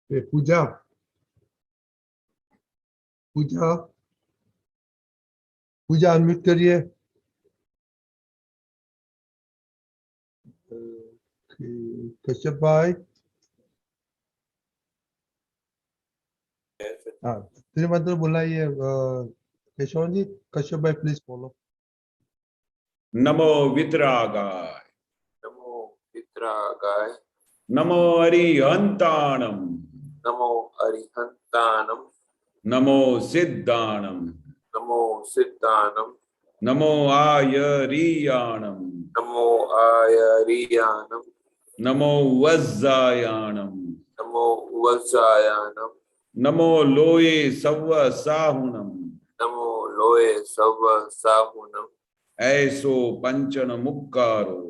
पूजा पूजा पूजा unmute करिए। कश्यप भाई, हाँ तेरे मतलब बुलाइए। केशव जी, कश्यप भाई प्लीज बोलो। नमो वितरागाय, नमो वितरागाय, नमो अरिहंताणम, नमो अरिहंतानम, नमो सिद्धाणम, नमो सिद्धानम, नमो आयरियाणम, नमो आयरियानम, नमो वज्जायाणम, नमो वज्जायानम, नमो लोये सव्व साहुणम, नमो लोये सव्व साहुनम, ऐसो पंचन मुक्कारो,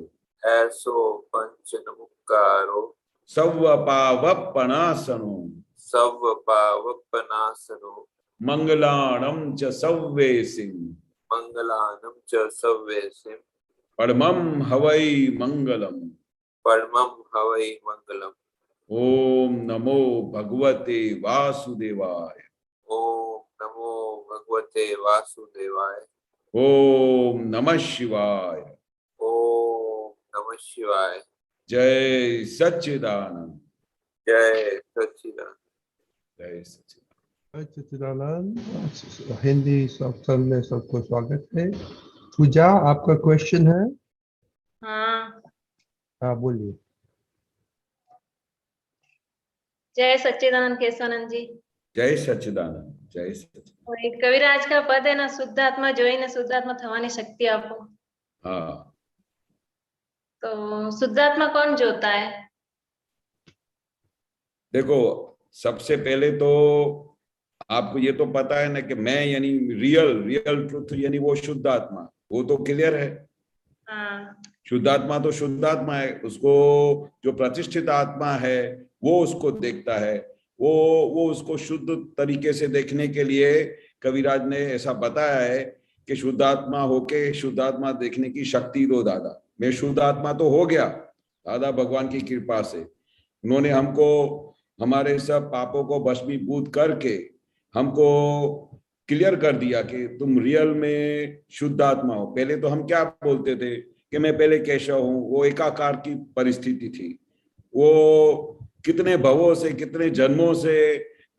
ऐसो पंचनमुक्कारो, सव्व पावप्पणासनो, सव्व पावप्पनासनो, मंगलाणम च सव्वेसिं, मंगलानम च सव्वेसिम, परमं हवै मंगलम। परमं हवै मंगलम। ओम नमो भगवते वासुदेवाय, ओम नमो भगवते वासुदेवाय, ओम नमः शिवाय, ओम नमः शिवाय। जय सच्चिदानंद, जय सच्चिदानंद। जय सच्चिदानंद। जय सच्चिदानंद। हिंदी सत्संग में सबको स्वागत है। पूजा, आपका क्वेश्चन है? हाँ, हाँ बोलिए। जय सच्चिदानंद केशवानंद जी। जय सच्चिदानंद, जय सच्चिदानंद। और एक कविराज का पद है ना, शुद्धात्मा जोई ने शुद्धात्मा थवानी शक्ति आपको। हाँ, तो शुद्धात्मा कौन जोता है? देखो सबसे पहले तो आपको ये तो पता है ना कि मैं यानी रियल रियल ट्रुथ यानी वो शुद्ध आत्मा, वो तो क्लियर है। हाँ, शुद्धात्मा तो शुद्धात्मा है, उसको जो प्रतिष्ठित आत्मा है वो उसको देखता है। वो उसको शुद्ध तरीके से देखने के लिए कविराज ने ऐसा बताया है कि शुद्धात्मा होके शुद्धात्मा देखने की शक्ति दो दादा। मैं शुद्धात्मा तो हो गया दादा, भगवान की कृपा से उन्होंने हमको हमारे सब पापों को भस्मीभूत करके हमको क्लियर कर दिया कि तुम रियल में शुद्ध आत्मा हो। पहले तो हम क्या बोलते थे कि मैं पहले केशव हूं, वो एकाकार की परिस्थिति थी। वो कितने भवों से कितने जन्मों से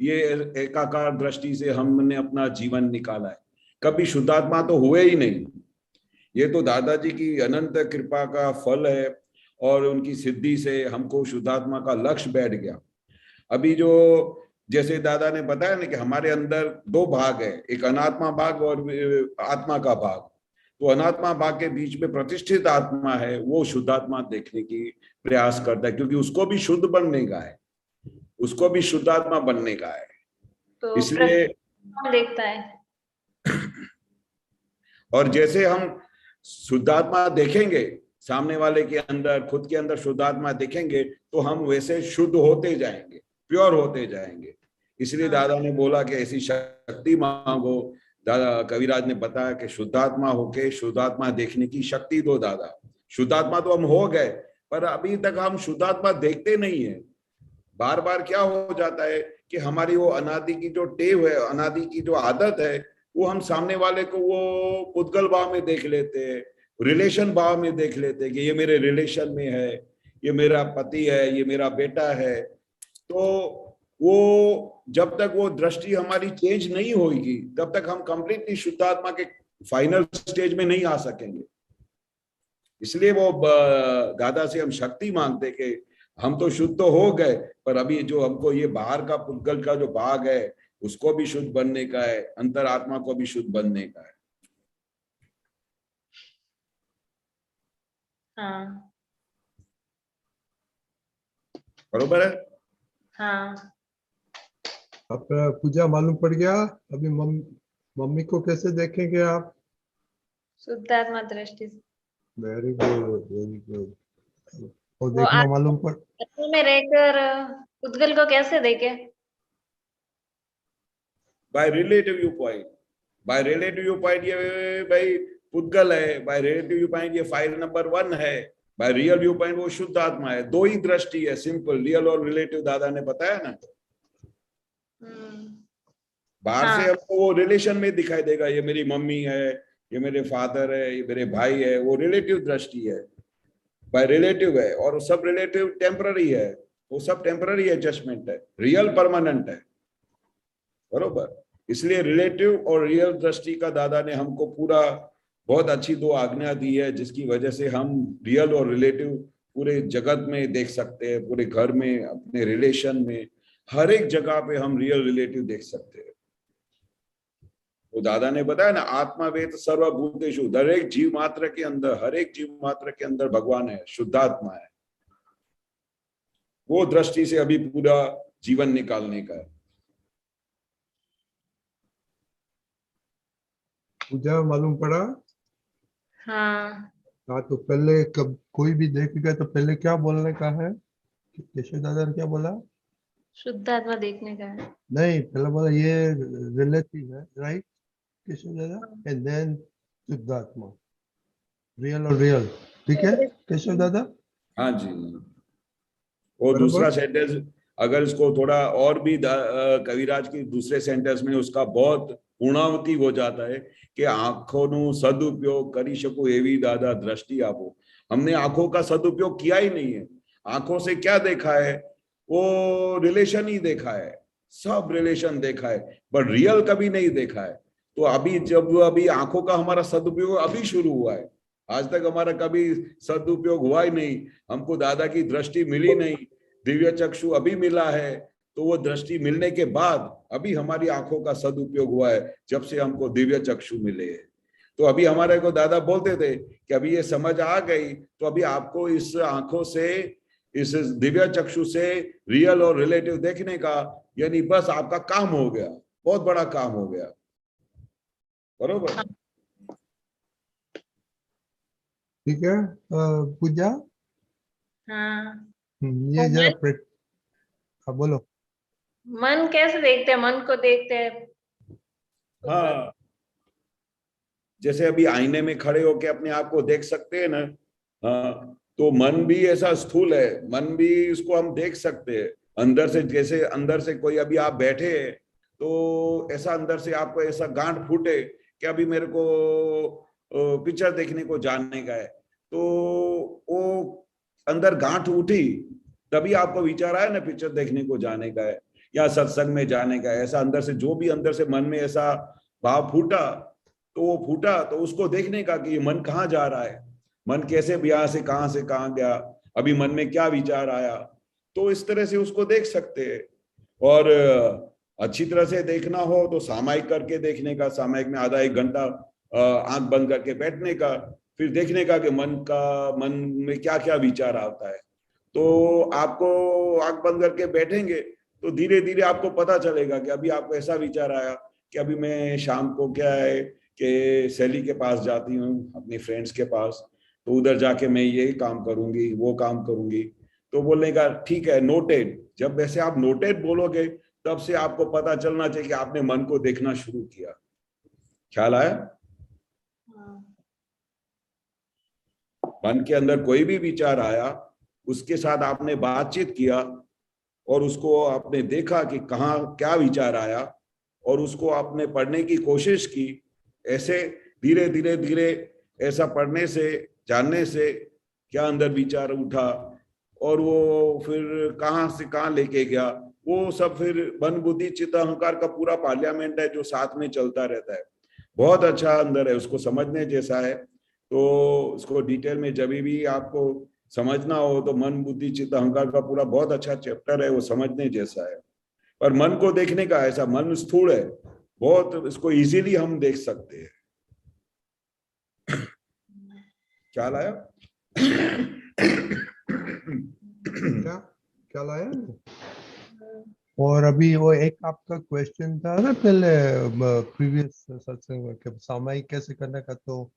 ये एकाकार दृष्टि से हमने अपना जीवन निकाला है, कभी शुद्धात्मा तो हुए ही नहीं। ये तो दादाजी की अनंत कृपा का फल है और उनकी सिद्धि से हमको शुद्धात्मा का लक्ष्य बैठ गया। अभी जो जैसे दादा ने बताया ना कि हमारे अंदर दो भाग है, एक अनात्मा भाग और आत्मा का भाग। तो अनात्मा भाग के बीच में प्रतिष्ठित आत्मा है, वो शुद्धात्मा देखने की प्रयास करता है क्योंकि उसको भी शुद्ध बनने का है, उसको भी शुद्धात्मा बनने का है। तो इसलिए कौन देखता है? और जैसे हम शुद्धात्मा देखेंगे सामने वाले के अंदर, खुद के अंदर शुद्धात्मा देखेंगे तो हम वैसे शुद्ध होते जाएंगे, प्योर होते जाएंगे। इसलिए दादा ने बोला कि ऐसी शक्ति मांगो। दादा कविराज ने बताया कि शुद्धात्मा होके शुद्धात्मा देखने की शक्ति दो दादा। शुद्धात्मा तो हम हो गए, पर अभी तक हम शुद्धात्मा देखते नहीं है। बार बार क्या हो जाता है कि हमारी वो अनादि की जो टेव है, अनादि की जो आदत है, वो हम सामने वाले को वो पुद्गल भाव में देख लेते हैं, रिलेशन भाव में देख लेते हैं कि ये मेरे रिलेशन में है, ये मेरा पति है, ये मेरा बेटा है। तो वो जब तक वो दृष्टि हमारी चेंज नहीं होगी तब तक हम कंप्लीटली शुद्धात्मा के फाइनल स्टेज में नहीं आ सकेंगे। इसलिए वो दादा से हम शक्ति मांगते कि हम तो शुद्ध तो हो गए, पर अभी जो हमको ये बाहर का पुद्गल का जो भाग है उसको भी शुद्ध बनने का है, अंतरात्मा को भी शुद्ध बनने का है। हाँ, बरोबर है? हाँ, अब पूजा मालूम पड़ गया। अभी मम्मी को कैसे देखेंगे आप? शुद्धात्मा दृष्टि से। Very good, very good. और वो देखना मालूम पड़ आत्मा में रहकर उद्गल को कैसे देखे? By relative view point. By relative view point ये भाई पुद्गल है, बाय रिलेटिव व्यू पॉइंट ये फाइल नंबर 1 है, बाय रियल व्यू पॉइंट वो शुद्ध आत्मा है। दो ही दृष्टि है, सिंपल, रियल और रिलेटिव दादा ने बताया ना। बाहर से हाँ। हमको वो रिलेशन में दिखाई देगा, ये मेरी मम्मी है, ये मेरे फादर है, ये मेरे भाई है, वो रिलेटिव दृष्टि है, बाय रिलेटिव है, और सब रिलेटिव टेम्पररी है, वो सब टेम्पररी एडजस्टमेंट है, रियल परमानेंट है, बरोबर। इसलिए रिलेटिव और रियल दृष्टि का दादा ने हमको पूरा बहुत अच्छी दो आज्ञा दी है, जिसकी वजह से हम रियल और रिलेटिव पूरे जगत में देख सकते हैं, पूरे घर में, अपने रिलेशन में, हर एक जगह पे हम रियल रिलेटिव देख सकते हैं। वो दादा ने बताया ना, आत्मावेत सर्वभूतेषु, हर एक जीव मात्र के अंदर, हर एक जीव मात्र के अंदर भगवान है, शुद्धात्मा है। वो दृष्टि से अभी पूरा जीवन निकालने का है। पूजा मालूम पड़ा? हाँ। हाँ, तो पहले कब कोई भी देखेगा तो पहले क्या बोलने का है? केशव दादा ने क्या बोला? शुद्ध आत्मा देखने का है। नहीं, पहले बोला ये रिलेटिव है, राइट केशव दादा, एंड देन शुद्धात्मा, रियल और रियल, ठीक है केशव दादा? हाँ जी। वो बराबर। दूसरा सेंटेंस अगर इसको थोड़ा और भी कविराज की दूसरे सेंटेंस में उसका बहुत पूर्णावती हो जाता है कि आंखों नु सदुपयोग करी शको एवी दादा दृष्टि आपो। हमने आंखों का सदुपयोग किया ही नहीं है। आंखों से क्या देखा है? वो रिलेशन ही देखा है, सब रिलेशन देखा है, बट रियल कभी नहीं देखा है। तो अभी आंखों का हमारा सदुपयोग अभी शुरू हुआ है, आज तक हमारा कभी सदुपयोग हुआ ही नहीं। हमको दादा की दृष्टि मिली नहीं, दिव्य चक्षु अभी मिला है। तो वो दृष्टि मिलने के बाद अभी हमारी आंखों का सदुपयोग हुआ है, जब से हमको दिव्य चक्षु मिले हैं। तो अभी हमारे को दादा बोलते थे कि अभी ये समझ आ गई, तो अभी आपको इस आंखों से, इस दिव्य चक्षु से रियल और रिलेटिव देखने का, यानी बस आपका काम हो गया, बहुत बड़ा काम हो गया, बरोबर। ठीक है पूजा। हाँ। ये और जरा मन हाँ बोलो। मन कैसे देखते हैं? मन को देखते हैं। हाँ, जैसे अभी आईने में खड़े होके अपने आप को देख सकते हैं ना, हाँ, तो मन भी ऐसा स्थूल है, मन भी इसको हम देख सकते हैं अंदर से। जैसे अंदर से कोई, अभी आप बैठे हैं तो ऐसा अंदर से आपको ऐसा गांठ फूटे कि अभी मेरे को पिक्चर देखने को जाने का है, तो वो अंदर गांठ उठी, तभी आपको विचार आया ना पिक्चर देखने को जाने का है या सत्संग में जाने का है। ऐसा अंदर से जो भी अंदर से मन में ऐसा भाव फूटा, तो वो फूटा तो उसको देखने का कि ये मन कहाँ जा रहा है, मन कैसे यहाँ से कहाँ गया, अभी मन में क्या विचार आया, तो इस तरह से उसको देख सकते हैं। और अच्छी तरह से देखना हो तो सामायिक करके देखने का, सामायिक में आधा एक घंटा आंख बंद करके बैठने का, फिर देखने का कि मन में क्या क्या विचार आता है। तो आपको आंख बंद करके बैठेंगे तो धीरे धीरे आपको पता चलेगा कि अभी आपको ऐसा विचार आया कि अभी मैं शाम को क्या है कि सैली के पास जाती हूँ, अपनी फ्रेंड्स के पास, तो उधर जाके मैं ये काम करूंगी, वो काम करूंगी। तो बोलने का ठीक है, नोटेड। जब वैसे आप नोटेड बोलोगे तब से आपको पता चलना चाहिए कि आपने मन को देखना शुरू किया। ख्याल आया? मन के अंदर कोई भी विचार आया, उसके साथ आपने बातचीत किया और उसको आपने देखा कि कहाँ क्या विचार आया, और उसको आपने पढ़ने की कोशिश की। ऐसे धीरे धीरे धीरे ऐसा पढ़ने से, जानने से क्या अंदर विचार उठा और वो फिर कहाँ से कहाँ लेके गया, वो सब फिर मन बुद्धि चित्त अहंकार का पूरा पार्लियामेंट है जो साथ में चलता रहता है। बहुत अच्छा अंदर है, उसको समझने जैसा है। तो उसको डिटेल में जब भी आपको समझना हो तो मन बुद्धि चित्त अहंकार का पूरा बहुत अच्छा चैप्टर है, वो समझने जैसा है। पर मन को देखने का, ऐसा मन स्थूल है बहुत, इसको इजीली हम देख सकते हैं। क्या लाया? क्या क्या लाया? और अभी वो एक आपका क्वेश्चन था ना पहले प्रीवियस सत्संग में कि सामायिक कैसे करने का, तो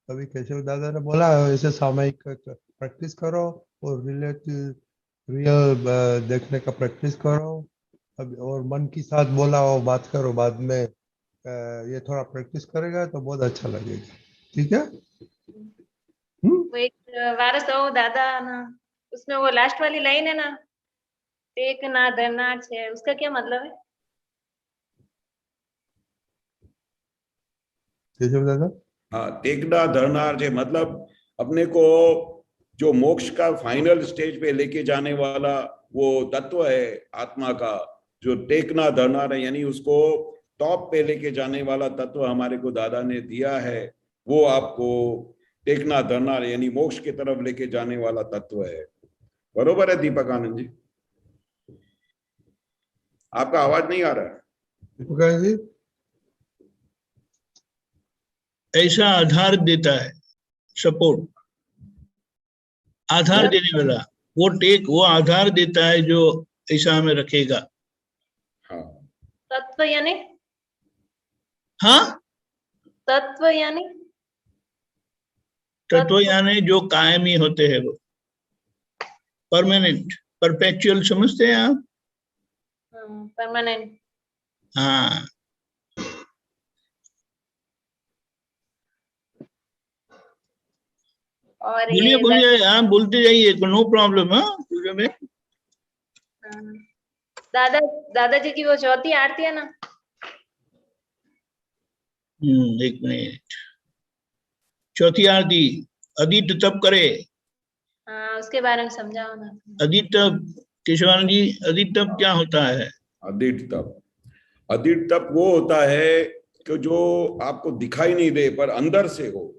अभी केशव दादा ने बोला ऐसे सामायिक प्रैक्टिस करो और रियल देखने का प्रैक्टिस करो। अभी और मन के साथ बोला हो बात करो, बाद में ये थोड़ा प्रैक्टिस करेगा तो बहुत अच्छा लगेगा। ठीक है? वो एक वारस हो दादा ना, उसमें वो लास्ट वाली लाइन है ना, टेक ना धरना है, उसका क्या मतलब है? केशव दादा हाँ, टेकना धरना जे मतलब अपने को जो मोक्ष का फाइनल स्टेज पे लेके जाने वाला वो तत्व है आत्मा का, जो टेकना धरना है, यानी उसको टॉप पे लेके जाने वाला तत्व हमारे को दादा ने दिया है। वो आपको टेकना धरना यानी मोक्ष की तरफ लेके जाने वाला तत्व है। बरोबर है दीपक आनंद जी? आपका आवाज नहीं आ रहा है। दीपक जी ऐसा आधार देता है, सपोर्ट, आधार देने वाला, वो आधार देता है जो ऐसा हमें रखेगा। हाँ, तत्व यानी हाँ, तत्व यानी तत्व यानी जो कायमी होते हैं, वो परमानेंट, परपेचुअल, समझते हैं आप? परमानेंट। हाँ, और बोलिए ये बोलिए, हाँ बोलते जाइए, नो प्रॉब्लम। हाँ, दादा दादाजी की वो चौथी आरती है ना, एक मिनट। चौथी आरती अदित तप करे। हाँ उसके बारे में समझाओ ना। अदित तप, केशवानंद जी, अदित तप क्या होता है? अदिट तप, अदिट तप वो होता है कि जो आपको दिखाई नहीं दे पर अंदर से हो,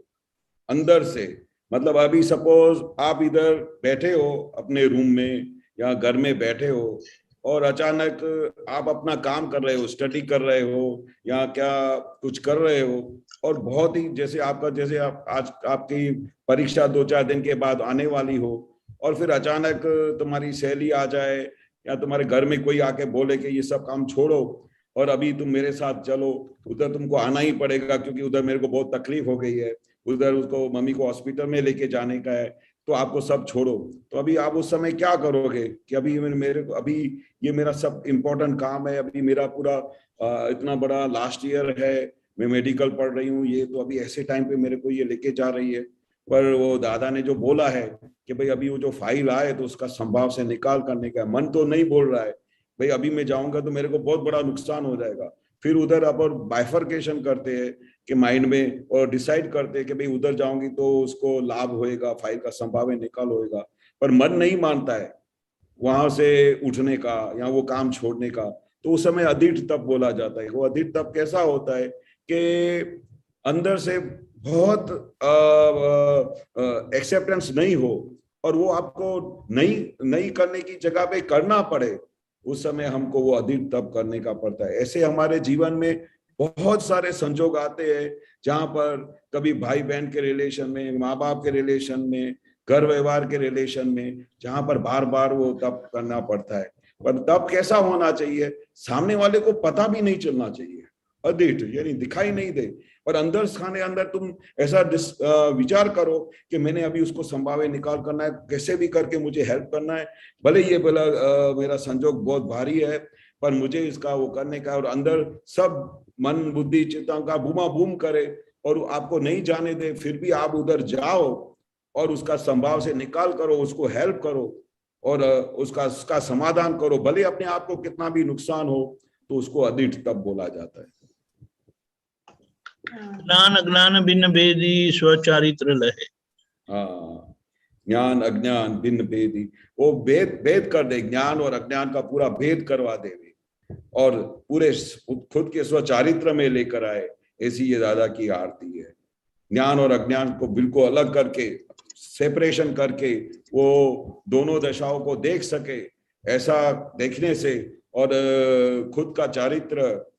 अंदर से। मतलब अभी सपोज आप इधर बैठे हो अपने रूम में या घर में बैठे हो और अचानक आप अपना काम कर रहे हो, स्टडी कर रहे हो या क्या कुछ कर रहे हो, और बहुत ही जैसे आपका जैसे आप आज आपकी परीक्षा 2-4 दिन के बाद आने वाली हो और फिर अचानक तुम्हारी सहेली आ जाए या तुम्हारे घर में कोई आके बोले कि ये सब काम छोड़ो और अभी तुम मेरे साथ चलो, उधर तुमको आना ही पड़ेगा क्योंकि उधर मेरे को बहुत तकलीफ हो गई है, उधर उसको मम्मी को हॉस्पिटल में लेके जाने का है, तो आपको सब छोड़ो। तो अभी आप उस समय क्या करोगे कि अभी मेरे को अभी ये मेरा सब इम्पोर्टेंट काम है, अभी मेरा पूरा इतना बड़ा लास्ट ईयर है, मैं मेडिकल पढ़ रही हूँ, ये तो अभी ऐसे टाइम पे मेरे को ये लेके जा रही है। पर वो दादा ने जो बोला है कि भाई अभी वो जो फाइल आए तो उसका संभाव से निकाल करने का, मन तो नहीं बोल रहा है भाई अभी मैं जाऊंगा तो मेरे को बहुत बड़ा नुकसान हो जाएगा। फिर उधर आप और बाइफर्केशन करते हैं कि माइंड में और डिसाइड करते हैं कि भाई उधर जाऊंगी तो उसको लाभ होएगा, फाइल का संभाव्य निकाल होएगा, पर मन नहीं मानता है वहां से उठने का या वो काम छोड़ने का। तो उस समय अदिट तप बोला जाता है। वो अदिट तप कैसा होता है कि अंदर से बहुत एक्सेप्टेंस नहीं हो और वो आपको नहीं करने की जगह पे करना पड़े, उस समय हमको वो अदिट तप करने का पड़ता है। ऐसे हमारे जीवन में बहुत सारे संजोग आते हैं जहां पर कभी भाई बहन के रिलेशन में, माँ बाप के रिलेशन में, घर व्यवहार के रिलेशन में, जहां पर बार बार वो तप करना पड़ता है। पर तप कैसा होना चाहिए, सामने वाले को पता भी नहीं चलना चाहिए, अदिट यानी दिखाई नहीं दे, और अंदर खाने अंदर तुम ऐसा विचार करो कि मैंने अभी उसको संभावे निकाल करना है, कैसे भी करके मुझे हेल्प करना है, भले ये बोला मेरा संजोग बहुत भारी है पर मुझे इसका वो करने का, और अंदर सब मन बुद्धि चित्ता का बूमा बूम करे और आपको नहीं जाने दे, फिर भी आप उधर जाओ और उसका संभाव से निकाल करो, उसको हेल्प करो और उसका समाधान करो, भले अपने आप को कितना भी नुकसान हो, तो उसको अदिट तब बोला जाता है। ज्ञान अज्ञान भिन्न भेदी स्वचारित्र लहे। हाँ, ज्ञान अज्ञान भिन्न भेदी, वो भेद कर दे, ज्ञान और अज्ञान का पूरा भेद करवा दे और पूरे खुद के स्वचारित्र में लेकर आए, ऐसी ये दादा की आरती है। ज्ञान और अज्ञान को बिल्कुल अलग करके, सेपरेशन करके वो दोनों दशाओं को देख सके, ऐसा देखने से और खुद का चारित्र,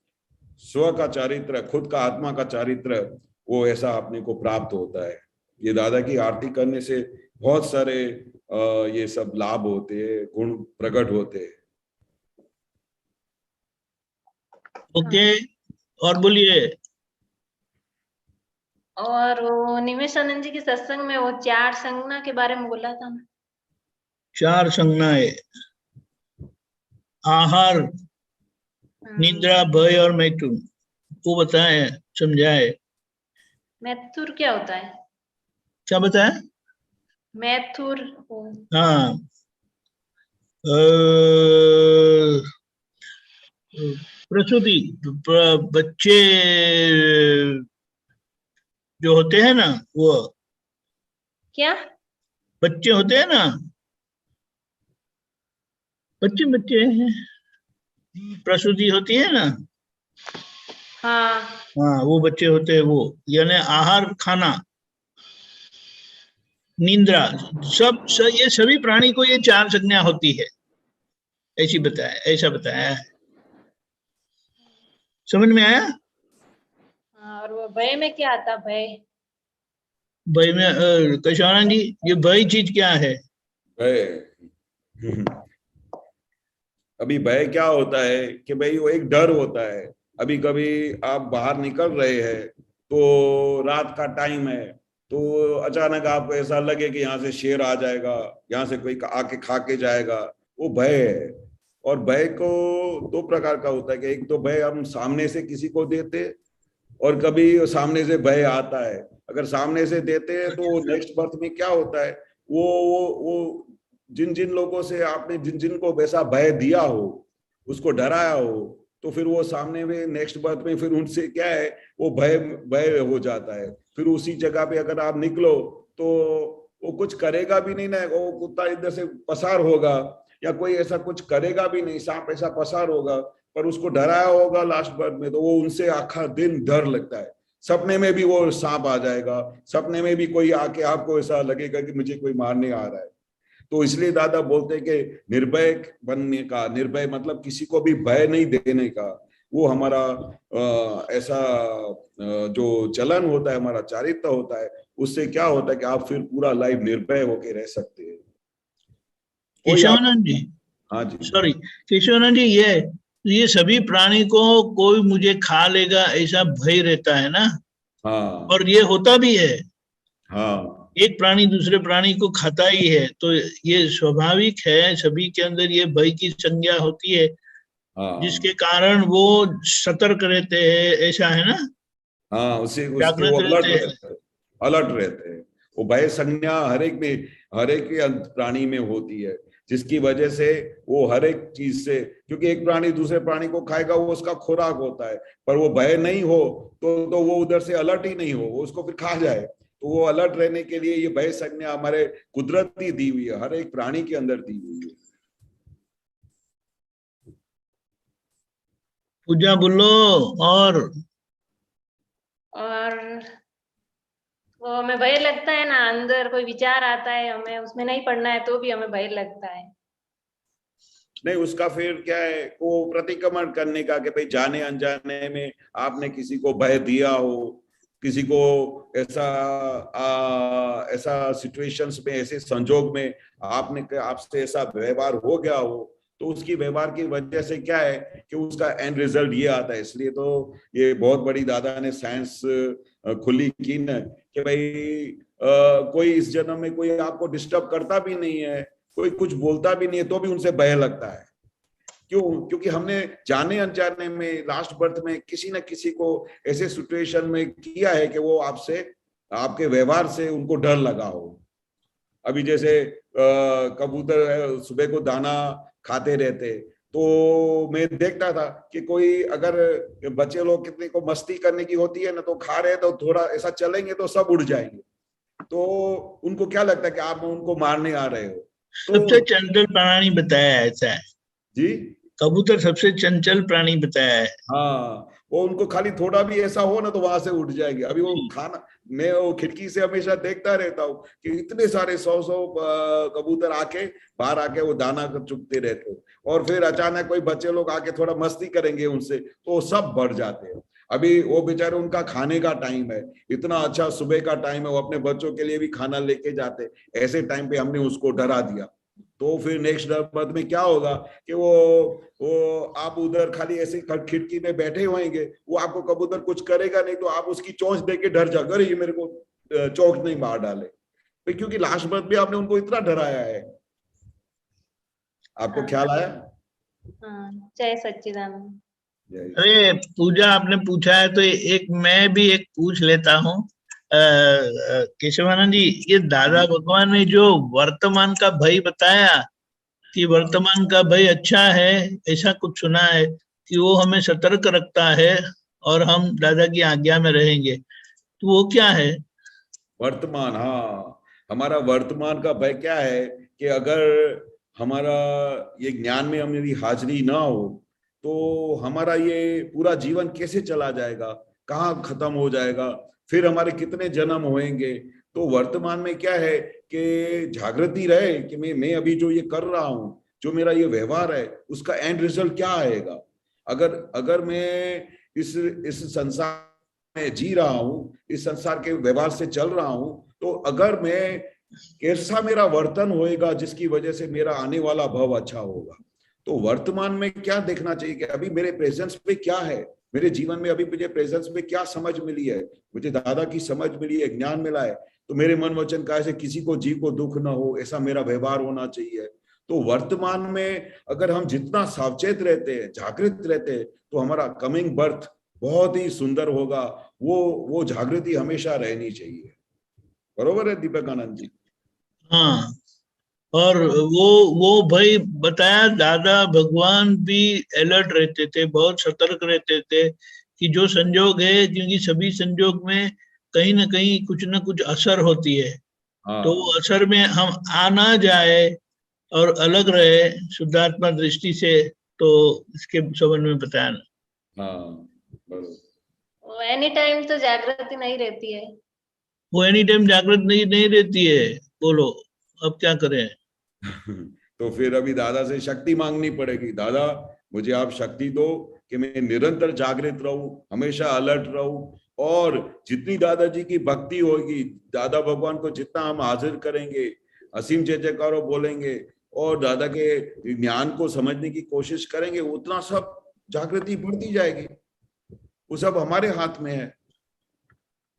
स्व का चारित्र, खुद का आत्मा का चारित्र, वो ऐसा अपने को प्राप्त होता है। ये दादा की आरती करने से बहुत सारे ये सब लाभ होते हैं, गुण प्रकट होते हैं। ओके, और बोलिए। और वो निमेशानंद जी के सत्संग में वो 4 संज्ञा के बारे में बोला था ना। 4 संज्ञाएं, आहार, निद्रा, भय और मैथुन, वो बताए, समझाए। मैथुर क्या होता है? क्या बताया? मैथुर हाँ, प्रसूति, बच्चे जो होते हैं ना, वो क्या? बच्चे होते हैं ना, बच्चे बच्चे हैं, प्रसूति होती है ना, हाँ। हाँ वो बच्चे होते हैं, वो यानी आहार खाना निंद्रा ये सभी प्राणी को ये 4 संज्ञा होती है, ऐसा बताया है। समझ में आया? हाँ, और वो भय में क्या आता? भय भय में कशानंद जी, ये भय चीज क्या है? भय अभी भय क्या होता है कि भाई वो एक डर होता है। अभी कभी आप बाहर निकल रहे हैं तो रात का टाइम है, तो अचानक आपको ऐसा लगे कि यहाँ से शेर आ जाएगा, यहाँ से कोई आके खा के जाएगा, वो भय है। और भय को 2 प्रकार का होता है कि एक तो भय हम सामने से किसी को देते, और कभी सामने से भय आता है। अगर सामने से देते हैं तो नेक्स्ट बर्थ में क्या होता है, वो जिन जिन लोगों से आपने जिन जिन को वैसा भय दिया हो, उसको डराया हो, तो फिर वो सामने में नेक्स्ट बर्थ में फिर उनसे क्या है, वो भय भय हो जाता है। फिर उसी जगह पे अगर आप निकलो तो वो कुछ करेगा भी नहीं ना, वो कुत्ता इधर से पसार होगा या कोई ऐसा कुछ करेगा भी नहीं, सांप ऐसा पसार होगा, पर उसको डराया होगा लास्ट बर्थ में, तो वो उनसे आखा दिन डर लगता है। सपने में भी वो सांप आ जाएगा, सपने में भी कोई आके आपको ऐसा लगेगा कि मुझे कोई मारने आ रहा है। तो इसलिए दादा बोलते हैं कि निर्भय बनने का, निर्भय मतलब किसी को भी भय नहीं देने का, वो हमारा ऐसा जो चलन होता है, हमारा चारित्र होता है, उससे क्या होता है कि आप फिर पूरा लाइफ निर्भय होके रह सकते हैं। केशवानंद जी, हाँ जी, सॉरी केशवानंद जी, ये सभी प्राणी को कोई मुझे खा लेगा ऐसा भय रहता है ना? हाँ, और ये होता भी है, हाँ, एक प्राणी दूसरे प्राणी को खाता ही है, तो ये स्वाभाविक है, सभी के अंदर ये भय की संज्ञा होती है, हाँ, जिसके कारण वो सतर्क रहते हैं, ऐसा है ना? हाँ, उससे वो जागृत अलर्ट रहते हैं। रहते हैं, अलर्ट रहते हैं। वो भय संज्ञा हर एक में, हर एक प्राणी में होती है, जिसकी वजह से वो हर एक चीज से, क्योंकि एक प्राणी दूसरे प्राणी को खाएगा, वो उसका खुराक होता है, पर वो भय नहीं हो तो वो उधर से अलर्ट ही नहीं हो, वो उसको फिर खा जाए। तो वो अलर्ट रहने के लिए ये भय संज्ञा हमारे कुदरती दी हुई है, हर एक प्राणी के अंदर दी हुई है। पूजा बोलो। और वो हमें भय लगता है ना, अंदर कोई विचार आता है, हमें उसमें नहीं पड़ना है तो भी हमें भय लगता है। नहीं, उसका फिर क्या है, वो प्रतिक्रमण करने का, कि भाई जाने अनजाने में आपने किसी को भय दिया हो, किसी को ऐसा सिचुएशंस में, ऐसे संजोग में आपने आपसे ऐसा व्यवहार हो गया हो, तो उसकी व्यवहार की वजह से क्या है कि उसका एंड रिजल्ट ये आता है। इसलिए तो ये बहुत बड़ी दादा ने साइंस खुली की न, कि भाई कोई इस जन्म में कोई आपको डिस्टर्ब करता भी नहीं है, कोई कुछ बोलता भी नहीं है, तो भी उनसे भय लगता है। क्यों? क्योंकि हमने जाने अनजाने में लास्ट बर्थ में किसी न किसी को ऐसे सिचुएशन में किया है कि वो आपसे, आपके व्यवहार से उनको डर लगा हो। अभी जैसे कबूतर सुबह को दाना खाते रहते, तो मैं देखता था कि कोई अगर बच्चे लोग कितने को मस्ती करने की होती है ना, तो खा रहे तो थोड़ा ऐसा चलेंगे तो सब उड़ जाएंगे, तो उनको क्या लगता है कि आप उनको मारने आ रहे हो। सबसे चंचल प्राणी बताया ऐसा है जी, कबूतर सबसे चंचल प्राणी बताया है। हाँ, वो उनको खाली थोड़ा भी ऐसा हो ना तो वहां से उठ जाएंगे। अभी वो खाना, मैं वो खिड़की से हमेशा देखता रहता हूँ कि इतने सारे 100 कबूतर आके बाहर आके वो दाना चुगते रहते हैं, और फिर अचानक कोई बच्चे लोग आके थोड़ा मस्ती करेंगे उनसे, तो वो सब बढ़ जाते हैं। अभी वो बेचारे, उनका खाने का टाइम है, इतना अच्छा सुबह का टाइम है, वो अपने बच्चों के लिए भी खाना लेके जाते, ऐसे टाइम पे हमने उसको डरा दिया, तो फिर नेक्स्ट बर्थ में क्या होगा कि वो आप उधर खाली ऐसे खिड़की में बैठे होंगे, वो आपको कबूतर कुछ करेगा नहीं, तो आप उसकी चोंच देख के डर जाओगे, अरे ये मेरे को चौक नहीं मार डाले, क्योंकि लास्ट बर्थ में आपने उनको इतना डराया है। आपको ख्याल आया? जय सच्चिदानंद। अरे पूजा, आपने पूछा है तो मैं भी एक पूछ लेता हूँ। केशवानंद जी, ये दादा भगवान ने जो वर्तमान का भय बताया कि वर्तमान का भय अच्छा है, ऐसा कुछ सुना है कि वो हमें सतर्क रखता है और हम दादा की आज्ञा में रहेंगे, तो वो क्या है? वर्तमान, हाँ, हमारा वर्तमान का भय क्या है कि अगर हमारा ये ज्ञान में हमारी हाजिरी ना हो तो हमारा ये पूरा जीवन कैसे चला जाएगा, कहाँ खत्म हो जाएगा, फिर हमारे कितने जन्म होंगे। तो वर्तमान में क्या है कि जागृति रहे कि मैं अभी जो ये कर रहा हूँ, जो मेरा ये व्यवहार है, उसका एंड रिजल्ट क्या आएगा। अगर मैं इस संसार में जी रहा हूँ, इस संसार के व्यवहार से चल रहा हूँ, तो अगर मैं कैसा मेरा वर्तन होएगा जिसकी वजह से मेरा आने वाला भव अच्छा होगा। तो वर्तमान में क्या देखना चाहिए कि अभी मेरे प्रेजेंस में क्या है, मेरे जीवन में अभी मुझे प्रेजेंस में क्या समझ मिली है, मुझे दादा की समझ मिली है, ज्ञान मिला है, तो मेरे मन वचन काया से किसी को जीव को दुख ना हो, ऐसा मेरा व्यवहार होना चाहिए। तो वर्तमान में अगर हम जितना सावचेत रहते हैं, जागृत रहते हैं, तो हमारा कमिंग बर्थ बहुत ही सुंदर होगा। वो जागृति हमेशा रहनी चाहिए। बरोबर है दीपक आनंद जी? हाँ, और वो भाई बताया, दादा भगवान भी अलर्ट रहते थे, बहुत सतर्क रहते थे कि जो संजोग है, क्योंकि सभी संजोग में कहीं ना कहीं कुछ ना कुछ असर होती है, तो हाँ असर में हम आ ना जाए और अलग रहे शुद्धात्मा दृष्टि से, तो इसके संबंध में बताया ना। हाँ, बरोबर। एनी टाइम तो जागृति नहीं रहती है। वो एनी टाइम जागृत नहीं रहती है। बोलो अब क्या करें? तो फिर अभी दादा से शक्ति मांगनी पड़ेगी। दादा मुझे आप शक्ति दो कि मैं निरंतर जागृत रहूं, हमेशा अलर्ट रहूं, और जितनी दादाजी की भक्ति होगी, दादा भगवान को जितना हम हाजिर करेंगे, असीम जय जयकारो बोलेंगे और दादा के ज्ञान को समझने की कोशिश करेंगे, उतना सब जागृति बढ़ती जाएगी। वो सब हमारे हाथ में है।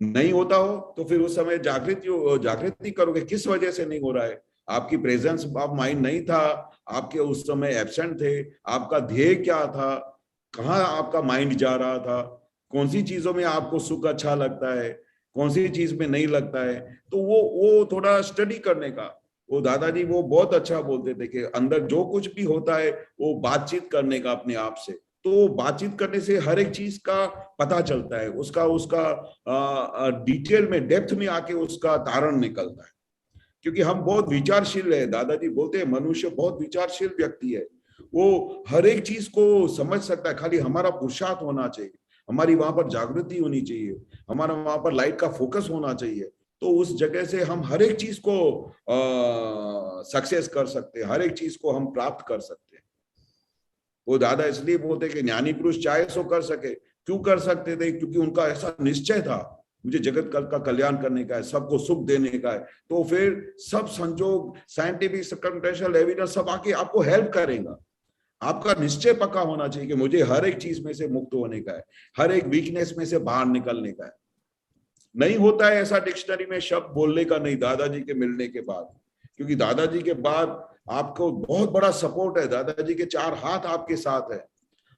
नहीं होता हो तो फिर उस समय जागृति करोगे, किस वजह से नहीं हो रहा है? आपकी प्रेजेंस ऑफ माइंड नहीं था, आपके उस समय एब्सेंट थे, आपका ध्येय क्या था, कहाँ आपका माइंड जा रहा था, कौन सी चीजों में आपको सुख अच्छा लगता है, कौन सी चीज में नहीं लगता है। तो वो थोड़ा स्टडी करने का, वो दादाजी वो बहुत अच्छा बोलते थे कि अंदर जो कुछ भी होता है वो बातचीत करने का अपने आप से। तो बातचीत करने से हर एक चीज का पता चलता है, उसका डिटेल में, डेप्थ में आके उसका तारण निकलता है। क्योंकि हम बहुत विचारशील है, दादाजी बोलते हैं मनुष्य बहुत विचारशील व्यक्ति है, वो हर एक चीज को समझ सकता है, खाली हमारा पुरुषार्थ होना चाहिए, हमारी वहां पर जागृति होनी चाहिए, हमारा वहां पर लाइट का फोकस होना चाहिए। तो उस जगह से हम हर एक चीज को सक्सेस कर सकते हैं, हर एक चीज को हम प्राप्त कर सकते हैं। वो दादा इसलिए बोलते कि ज्ञानी पुरुष चाहे सो कर सके। क्यों कर सकते थे? क्योंकि उनका ऐसा निश्चय था, मुझे जगत का कल्याण करने का है, सबको सुख देने का है। तो फिर सब संजोग, साइंटिफिक सर्कमस्टेंशियल एविडेंस सब आके आपको हेल्प करेगा। आपका निश्चय पक्का होना चाहिए कि मुझे हर एक चीज में से मुक्त होने का है, हर एक वीकनेस में से बाहर निकलने का है। नहीं होता है ऐसा डिक्शनरी में शब्द बोलने का नहीं दादाजी के मिलने के बाद, क्योंकि दादाजी के बाद आपको बहुत बड़ा सपोर्ट है, दादाजी के 4 हाथ आपके साथ है।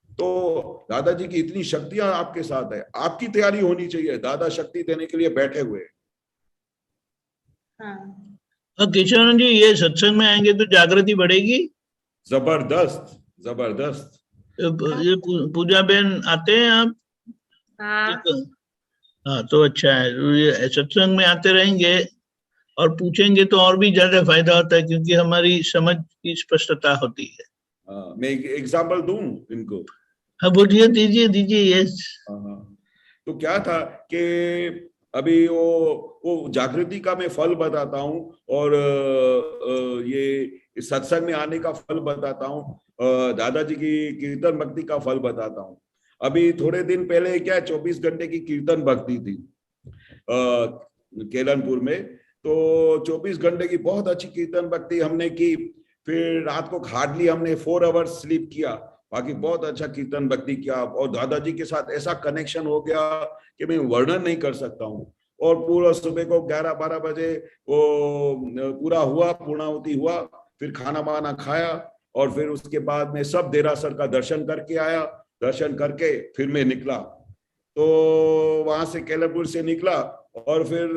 तो दादाजी की इतनी शक्तियां आपके साथ है, आपकी तैयारी होनी चाहिए, दादा शक्ति देने के लिए बैठे हुए। केशवानंद जी, ये सत्संग में आएंगे तो जागृति बढ़ेगी? जबरदस्त जबरदस्त। ये पूजा बहन आते हैं आप? हाँ, तो अच्छा है, ये सत्संग में आते रहेंगे और पूछेंगे तो और भी ज्यादा फायदा होता है, क्योंकि हमारी समझ की स्पष्टता होती है। मैं एक एग्जाम्पल दूं इनको? हाँ बोलिए, दीजिए। यस। तो क्या था कि अभी वो जागृति का मैं फल बताता हूँ, और ये सत्संग में आने का फल बताता हूँ, दादाजी की कीर्तन भक्ति का फल बताता हूँ। अभी थोड़े दिन पहले क्या 24 घंटे की कीर्तन भक्ति थी केलनपुर में। तो 24 घंटे की बहुत अच्छी कीर्तन भक्ति हमने की। फिर रात को हार्डली हमने 4 आवर्स स्लीप किया, बाकी बहुत अच्छा कीर्तन भक्ति किया, और दादाजी के साथ ऐसा कनेक्शन हो गया कि मैं वर्णन नहीं कर सकता हूँ। और पूरा सुबह को 11-12 बजे वो पूरा हुआ, पूर्णाहुति हुआ, फिर खाना वाना खाया, और फिर उसके बाद में सब देरासर का दर्शन करके आया। दर्शन करके फिर मैं निकला, तो वहां से केलनपुर से निकला, और फिर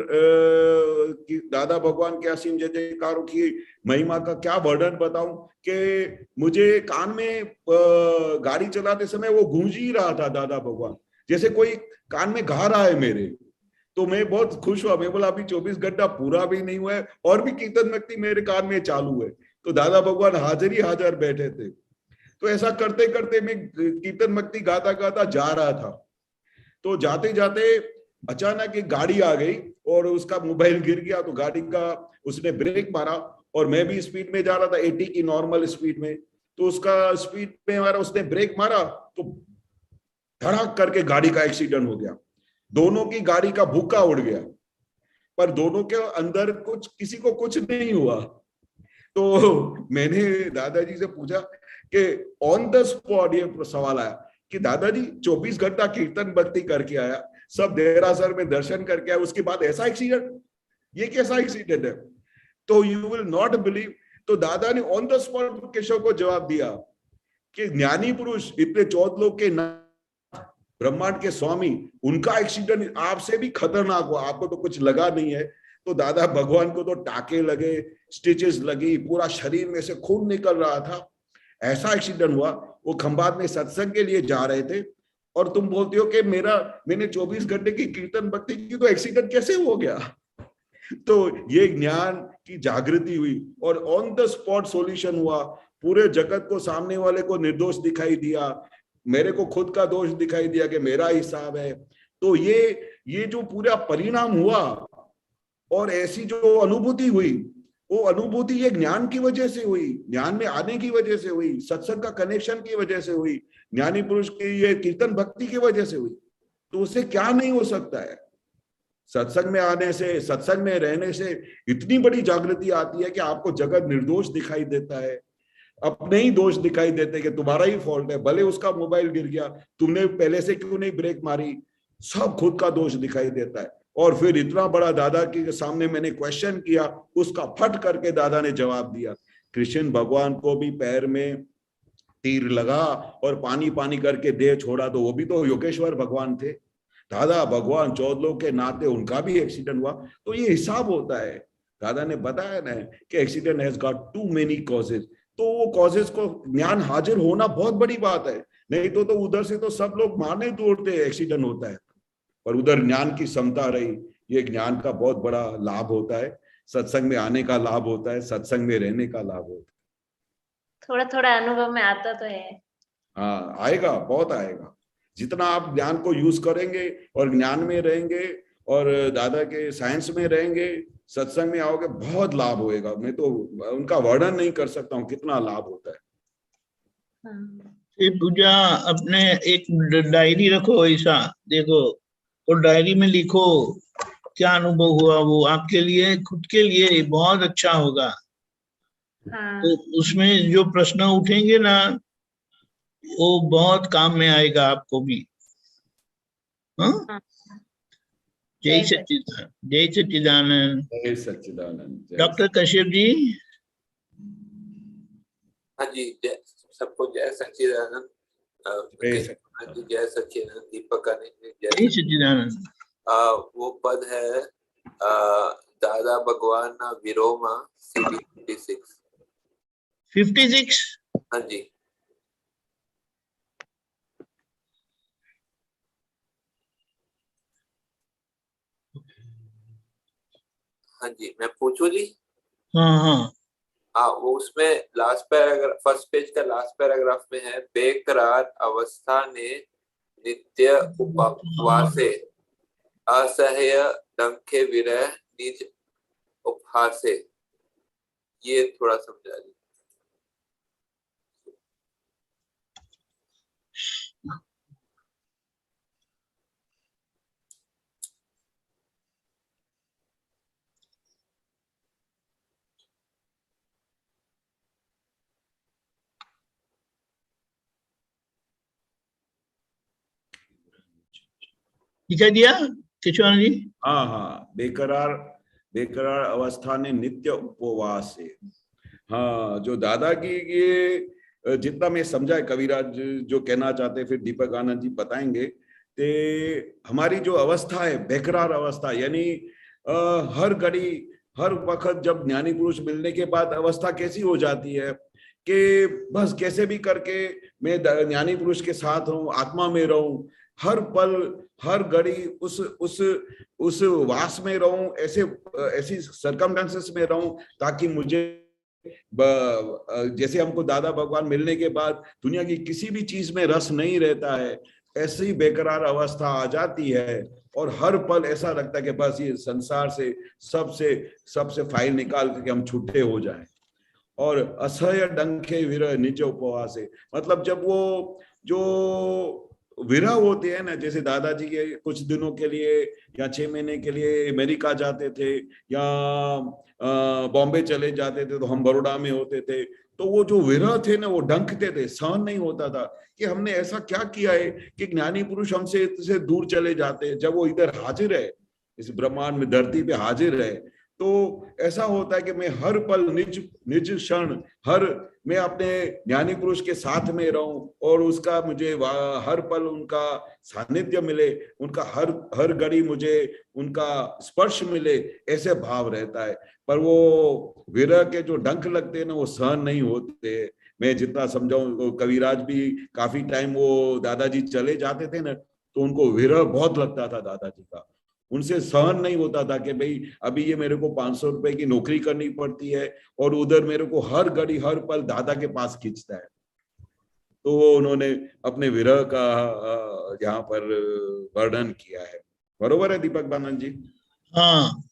दादा भगवान के असीम जय जयकारों की महिमा का क्या वर्णन बताऊं कि मुझे कान में गाड़ी चलाते समय वो गूंज ही रहा था दादा भगवान, जैसे कोई कान में गा रहा है मेरे। तो मैं बहुत खुश हुआ। मैं बोला अभी 24 घंटा पूरा भी नहीं हुआ है और भी कीर्तन भक्ति मेरे कान में चालू है। तो दादा भगवान हाजिर ही हाजिर बैठे थे। तो ऐसा करते करते मैं कीर्तन भक्ति गाता गाता जा रहा था। तो जाते जाते अचानक एक गाड़ी आ गई और उसका मोबाइल गिर गया। तो गाड़ी का उसने ब्रेक मारा और मैं भी स्पीड में जा रहा था 80 की नॉर्मल स्पीड में। तो उसका स्पीड में मारा, उसने ब्रेक मारा तो धड़ाक करके गाड़ी का एक्सीडेंट हो गया। दोनों की गाड़ी का भुक्का उड़ गया, पर दोनों के अंदर कुछ किसी को कुछ नहीं हुआ। तो मैंने दादाजी से पूछा कि ऑन द स्पॉट ये सवाल आया कि दादाजी 24 घंटा कीर्तन भक्ति करके आया, सब देहरासर में दर्शन करके आया, उसके बाद ऐसा एक्सीडेंट, ये कैसा एक्सीडेंट है? तो यू विल नॉट बिलीव। तो दादा ने ऑन द स्पॉट केशव को जवाब दिया कि ज्ञानी पुरुष इतने 14 लोग के ब्रह्मांड के स्वामी, उनका एक्सीडेंट आपसे भी खतरनाक हुआ, आपको तो कुछ लगा नहीं है। तो दादा भगवान को तो टाके लगे, स्टिचेस लगी, पूरा शरीर में से खून निकल रहा था, ऐसा एक्सीडेंट हुआ। वो खंभात में सत्संग के लिए जा रहे थे और तुम बोलते हो कि मैंने 24 घंटे की कीर्तन भक्ति की, तो एक्सीडेंट कैसे हो गया? तो ये ज्ञान की जागृति हुई और ऑन द स्पॉट सॉल्यूशन हुआ। पूरे जगत को, सामने वाले को निर्दोष दिखाई दिया, मेरे को खुद का दोष दिखाई दिया कि मेरा हिसाब है। तो ये जो पूरा परिणाम हुआ और ऐसी जो अनुभूति हुई, वो अनुभूति ये ज्ञान की वजह से हुई, ज्ञान में आने की वजह से हुई, सत्संग का कनेक्शन की वजह से हुई, ज्ञानी पुरुष की ये कीर्तन भक्ति की वजह से हुई। तो उससे क्या नहीं हो सकता है? सत्संग में आने से, सत्संग में रहने से इतनी बड़ी जागृति आती है कि आपको जगत निर्दोष दिखाई देता है, अपने ही दोष दिखाई देते कि तुम्हारा ही फॉल्ट है, भले उसका मोबाइल गिर गया, तुमने पहले से क्यों नहीं ब्रेक मारी, सब खुद का दोष दिखाई देता है। और फिर इतना बड़ा दादा के सामने मैंने क्वेश्चन किया, उसका फट करके दादा ने जवाब दिया। कृष्ण भगवान को भी पैर में तीर लगा और पानी पानी करके देह छोड़ा, तो वो भी तो योगेश्वर भगवान थे। दादा भगवान 14 के नाते उनका भी एक्सीडेंट हुआ। तो ये हिसाब होता है। दादा ने बताया ना कि accident has got too many causes. तो वो कॉजेज को ज्ञान हाजिर होना बहुत बड़ी बात है। नहीं तो उधर से तो सब लोग मारने दौड़ते हैं, एक्सीडेंट होता है, पर उधर ज्ञान की क्षमता रही। ये ज्ञान का बहुत बड़ा लाभ होता है, सत्संग में आने का लाभ होता है, सत्संग में रहने का लाभ होता है। थोड़ा थोड़ा अनुभव में आता तो है। हाँ, आएगा, बहुत आएगा। जितना आप ज्ञान को यूज करेंगे और ज्ञान में रहेंगे और दादा के साइंस में रहेंगे, सत्संग में आओगे, बहुत लाभ होएगा। मैं तो उनका वर्णन नहीं कर सकता हूँ कितना लाभ होता है। पूजा अपने एक डायरी रखो, ऐसा देखो और डायरी में लिखो क्या अनुभव हुआ, वो आपके लिए, खुद के लिए बहुत अच्छा होगा। तो उसमें जो प्रश्न उठेंगे ना, वो बहुत काम में आएगा आपको भी। हाँ, जय सच्चिदानंद, जय सच्चिदानंद, जय सच्चिदानंद। डॉक्टर कश्यप जी। हाँ जी, सबको जय सच्चिदानंद। जय सच्चिदानंद। दीपक जय सच्चिदानंद। वो पद है दादा भगवान ना विरोमा CD 56। हाँ जी। हाँ जी, मैं पूछूं जी? हाँ, वो उसमें लास्ट पैराग्राफ, फर्स्ट पेज का लास्ट पैराग्राफ में है, बेकरार अवस्था ने नित्य उपवासे असह्य डंखे विरह निज उपहासे। ये थोड़ा समझा दी। दिखा दिया केशवान जी? हाँ हाँ, बेकरार अवस्था ने नित्य उपवास से। हाँ, जो दादा की ये जितना मैं समझा है, कविराज जो कहना चाहते हैं, फिर दीपक आनंद जी बताएंगे। ते हमारी जो अवस्था है, बेकरार अवस्था, यानी हर घड़ी हर वक्त जब ज्ञानी पुरुष मिलने के बाद अवस्था कैसी हो जाती है कि बस कैसे भी करके मैं ज्ञानी पुरुष के साथ रहूं, आत्मा में रहूं, हर पल हर घड़ी उस वास में रहूं, ऐसी सर्कमस्टेंसेस में रहूं ताकि मुझे जैसे हमको दादा भगवान मिलने के बाद दुनिया की किसी भी चीज में रस नहीं रहता है, ऐसी बेकरार अवस्था आ जाती है और हर पल ऐसा लगता है कि बस ये संसार से सबसे फाइल निकाल के हम छुट्टे हो जाएं। और असह्य डंखे विरह निज उपवास है, मतलब जब वो जो विरह होते हैं ना, जैसे दादाजी के कुछ दिनों के लिए या 6 महीने के लिए अमेरिका जाते थे या बॉम्बे चले जाते थे तो हम बड़ौदा में होते थे, तो वो जो विरह थे ना वो डंकते थे, सहन नहीं होता था कि हमने ऐसा क्या किया है कि ज्ञानी पुरुष हमसे दूर चले जाते हैं, जब वो इधर हाजिर है, इस ब्रह्मांड में धरती पे हाजिर है। तो ऐसा होता है कि मैं हर पल निज क्षण मैं अपने ज्ञानी पुरुष के साथ में रहूं और उसका मुझे हर पल उनका सानिध्य मिले, उनका हर घड़ी मुझे उनका स्पर्श मिले, ऐसे भाव रहता है। पर वो विरह के जो डंक लगते हैं ना वो सहन नहीं होते। मैं जितना समझाऊं, कविराज भी काफी टाइम वो दादाजी चले जाते थे ना तो उनको विरह बहुत लगता था दादाजी का, उनसे सहन नहीं होता था कि भाई अभी ये मेरे को 500 रुपए की नौकरी करनी पड़ती है और उधर मेरे को हर घड़ी हर पल दादा के पास खींचता है। तो वो उन्होंने अपने विरह का यहाँ पर वर्णन किया है। बरोबर है दीपक बानंद जी? हाँ,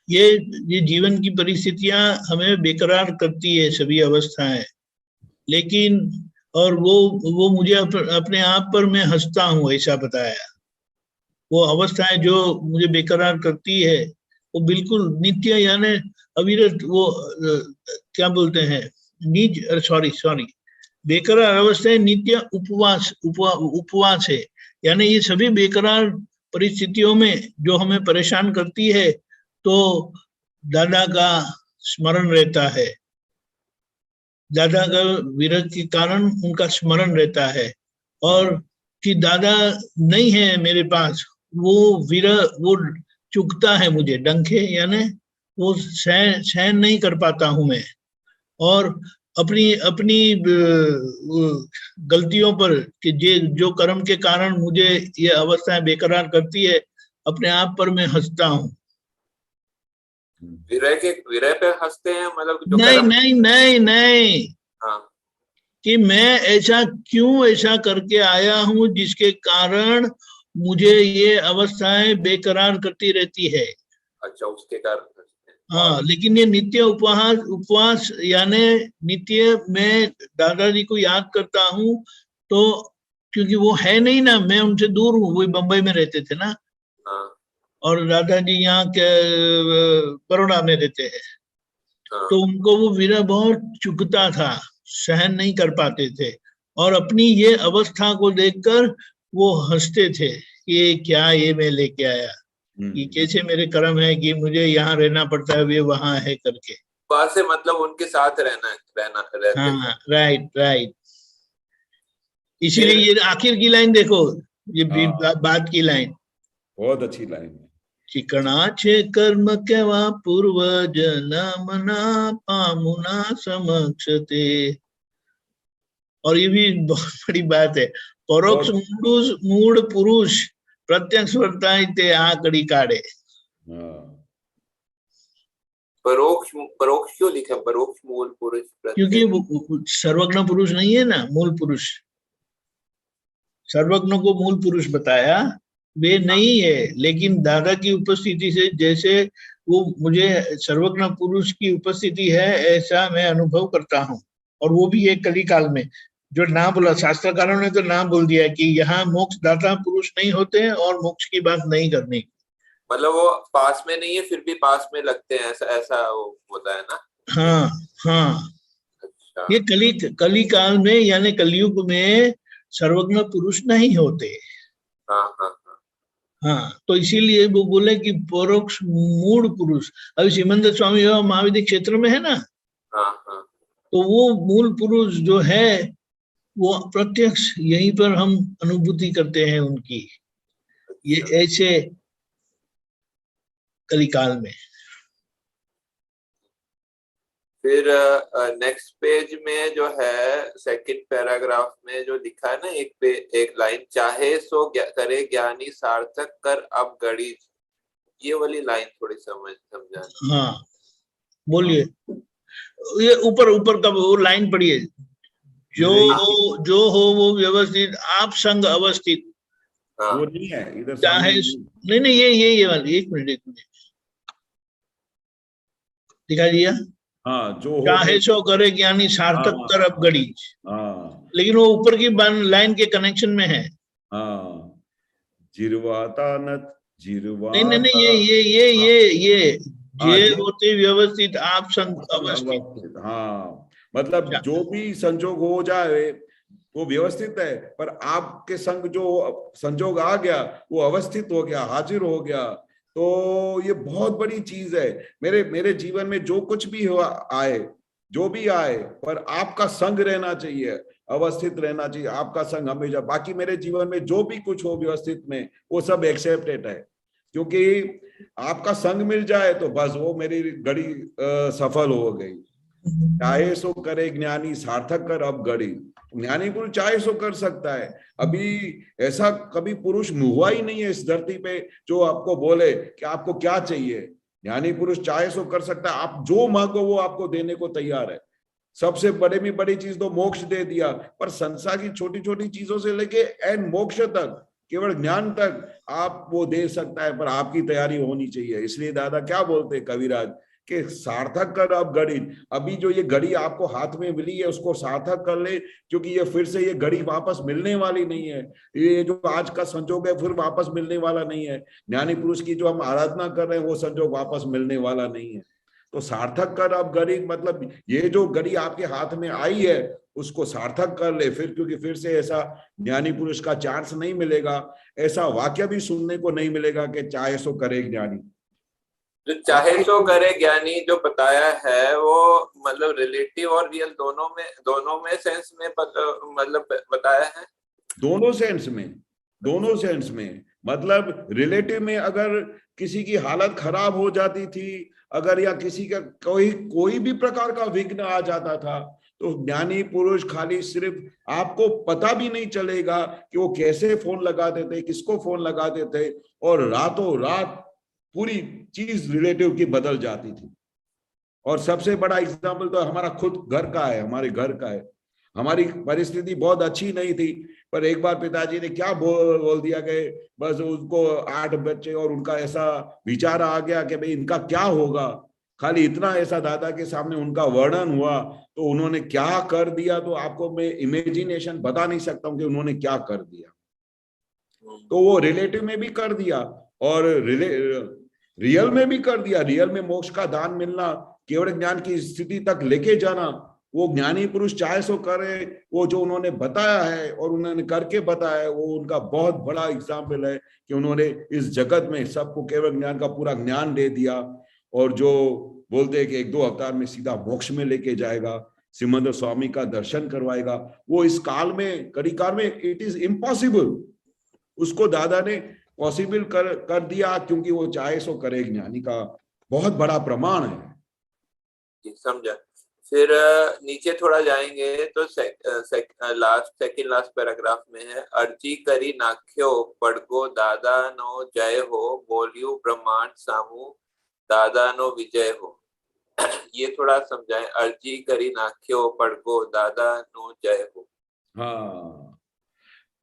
ये जीवन की परिस्थितियां हमें बेकरार करती है, सभी अवस्थाएं, लेकिन और वो मुझे अपने आप पर मैं हंसता हूँ, ऐसा बताया। वो अवस्थाएं जो मुझे बेकरार करती है वो बिल्कुल नित्य, यानी अविरत, वो क्या बोलते हैं, सॉरी बेकरार अवस्थाएं नित्य उपवास है। यानी ये सभी बेकरार परिस्थितियों में जो हमें परेशान करती है तो दादा का स्मरण रहता है, दादा का विरह के कारण उनका स्मरण रहता है। और कि दादा नहीं है मेरे पास, वो विरह वो चुभता है मुझे, डंखे यानी वो सहन नहीं कर पाता हूं मैं। और अपनी गलतियों पर कि जो कर्म के कारण मुझे ये अवस्थाएं बेकरार करती है, अपने आप पर मैं हंसता हूँ। विरह पे हंसते हैं, मतलब जो नहीं हाँ, कि मैं ऐसा करके आया हूँ जिसके कारण मुझे ये अवस्थाएं बेकरार करती रहती है। अच्छा, उसके कारण। हाँ, लेकिन ये नित्य उपवास यानी नित्य मैं दादाजी को याद करता हूँ, तो क्योंकि वो है नहीं ना, मैं उनसे दूर हूँ, वो बंबई में रहते थे ना। हाँ, और दादाजी यहाँ के बड़ौदा में रहते हैं। हाँ, तो उनको वो विरह बहुत चुभता था, सहन नहीं कर पाते थे, और अपनी ये अवस्था को देखकर वो हंसते थे कि क्या ये मैं लेके आया, ये कैसे मेरे कर्म है कि मुझे यहाँ रहना पड़ता है, वे वहां है करके। वहां से मतलब उनके साथ रहते। हाँ, राइट। इसीलिए ये आखिर की लाइन देखो, ये बात की लाइन बहुत अच्छी लाइन है। चिकना छे कर्म केवा पूर्व जन्मना पामुना समक्ष ते। और ये भी बहुत बड़ी बात है, परोक्ष मूड पुरुष प्रत्यक्ष वर्ताइते आकड़ी काढ़े। परोक्ष क्यों लिखा, परोक्ष मूल पुरुष? क्योंकि सर्वज्ञ पुरुष नहीं है ना मूल पुरुष, सर्वज्ञ को मूल पुरुष बताया, वे नहीं है, लेकिन दादा की उपस्थिति से जैसे वो मुझे सर्वज्ञ पुरुष की उपस्थिति है ऐसा मैं अनुभव करता हूँ। और वो भी एक कली काल में, जो ना बोला, शास्त्रकारों ने तो ना बोल दिया कि यहाँ मोक्ष दाता पुरुष नहीं होते हैं और मोक्ष की बात नहीं करनी। मतलब वो पास में नहीं है फिर भी पास में लगते हैं, ऐसा वो होता है ना? हाँ। अच्छा। ये कली काल में यानी कलयुग में सर्वज्ञ पुरुष नहीं होते। हाँ, तो इसीलिए वो बोले कि परोक्ष मूल पुरुष। अभी सिमंदर स्वामी महाविद्य क्षेत्र में है ना, तो वो मूल पुरुष जो है वो प्रत्यक्ष यहीं पर हम अनुभूति करते हैं उनकी, ये ऐसे कलिकाल में। फिर नेक्स्ट पेज में जो है सेकंड पैराग्राफ में जो लिखा है ना, एक लाइन, चाहे सो करे ज्ञानी सार्थक कर अब गणित, ये वाली लाइन थोड़ी समझाना। हाँ बोलिए, ये ऊपर ऊपर का वो लाइन पढ़िए, जो हो वो व्यवस्थित आप संग अवस्थित। हाँ वो नहीं है इधर चाहे सामने। नहीं ये वाली, एक मिनट दिखा दिया। हाँ, जो हो चाहे सो करे ज्ञानी सार्थक हाँ, कर अब गणित, हाँ लेकिन वो ऊपर की लाइन के कनेक्शन में है। हाँ, जिरवाता नत नहीं जिरवाता। ये हाँ, जे जो होते व्यवस्थित आप संग अवस्थित। अवस्थित, हाँ मतलब जो भी संजोग हो जाए वो व्यवस्थित है, पर आपके संग जो संजोग आ गया वो अवस्थित हो गया, हाजिर हो गया। तो ये बहुत बड़ी चीज है। मेरे जीवन में जो कुछ भी हुआ आए, जो भी आए, पर आपका संग रहना चाहिए, अवस्थित रहना चाहिए, आपका संग हमेशा। बाकी मेरे जीवन में जो भी कुछ हो व्यवस्थित में, वो सब एक्सेप्टेड है, क्योंकि आपका संग मिल जाए तो बस वो मेरी घड़ी सफल हो गई। चाहे सो करे ज्ञानी सार्थक कर अब घड़ी। ज्ञानी पुरुष चाहे सो कर सकता है। अभी ऐसा कभी पुरुष हुआ ही नहीं है इस धरती पे जो आपको बोले कि आपको क्या चाहिए। ज्ञानी पुरुष चाहे सो कर सकता है, आप जो मांगो वो आपको देने को तैयार है। सबसे बड़े में बड़ी चीज तो मोक्ष दे दिया, पर संसार की छोटी छोटी चीजों से लेके एंड मोक्ष तक, केवल ज्ञान तक आप वो दे सकता है, पर आपकी तैयारी होनी चाहिए। इसलिए दादा क्या बोलते हैं कविराज कि सार्थक कर अब घड़ी। अभी जो ये घड़ी आपको हाथ में मिली है उसको सार्थक कर ले, क्योंकि ये फिर से ये घड़ी वापस मिलने वाली नहीं है। ये जो आज का संजोग है फिर वापस मिलने वाला नहीं है। ज्ञानी पुरुष की जो हम आराधना कर रहे हैं वो संजोग वापस मिलने वाला नहीं है। तो सार्थक कर अब घड़ी मतलब ये जो घड़ी आपके हाथ में आई है उसको सार्थक कर ले फिर, क्योंकि फिर से ऐसा ज्ञानी पुरुष का चांस नहीं मिलेगा। ऐसा वाक्य भी सुनने को नहीं मिलेगा कि चाहे सो करे ज्ञानी। जो चाहे सो करे ज्ञानी जो बताया है वो मतलब रिलेटिव और रियल दोनों में सेंस में मतलब बताया है। दोनों सेंस में मतलब रिलेटिव में अगर किसी की हालत खराब हो जाती थी, अगर या किसी का कोई भी प्रकार का विघ्न आ जाता था, तो ज्ञानी पुरुष खाली सिर्फ आपको पता भी नहीं चलेगा कि वो कैसे फोन लगाते थे, किसको फोन लगाते थे, और रातों रात पूरी चीज रिलेटिव की बदल जाती थी। और सबसे बड़ा एग्जाम्पल तो हमारा खुद घर का है, हमारे घर का है। हमारी परिस्थिति बहुत अच्छी नहीं थी, पर एक बार पिताजी ने क्या बोल दिया कि बस उसको 8 बच्चे और उनका ऐसा विचार आ गया कि भाई इनका क्या होगा। खाली इतना ऐसा दादा के सामने उनका वर्णन हुआ तो उन्होंने क्या कर दिया, तो आपको मैं इमेजिनेशन बता नहीं सकता हूँ कि उन्होंने क्या कर दिया। तो वो रिलेटिव में भी कर दिया और रियल में भी कर दिया। रियल में मोक्ष का दान मिलना, केवल ज्ञान की स्थिति तक लेके जाना, वो ज्ञानी पुरुष चाहे सो करे। वो जो उन्होंने बताया है और उन्होंने करके बताया है वो उनका बहुत बड़ा एग्जाम्पल है कि उन्होंने इस जगत में सबको केवल ज्ञान का पूरा ज्ञान दे दिया। और जो बोलते हैं कि 1-2 अवतार में सीधा मोक्ष में लेके जाएगा, सिमंदर स्वामी का दर्शन करवाएगा, वो इस काल में कड़ी काल में इट इज इम्पॉसिबल। उसको दादा ने पॉसिबल कर दिया, क्योंकि वो चाहे सो करे ज्ञानी का बहुत बड़ा प्रमाण है। समझा। फिर नीचे थोड़ा जाएंगे तो सेकंड लास्ट पैराग्राफ में है, अर्जी करी नाख्यो पड़गो दादा नो जय हो, बोलियो ब्रह्मांड सामू दादा नो विजय हो। ये थोड़ा समझाएं, अर्जी करी नाख्यो पड़गो दादा नो जय हो। हाँ,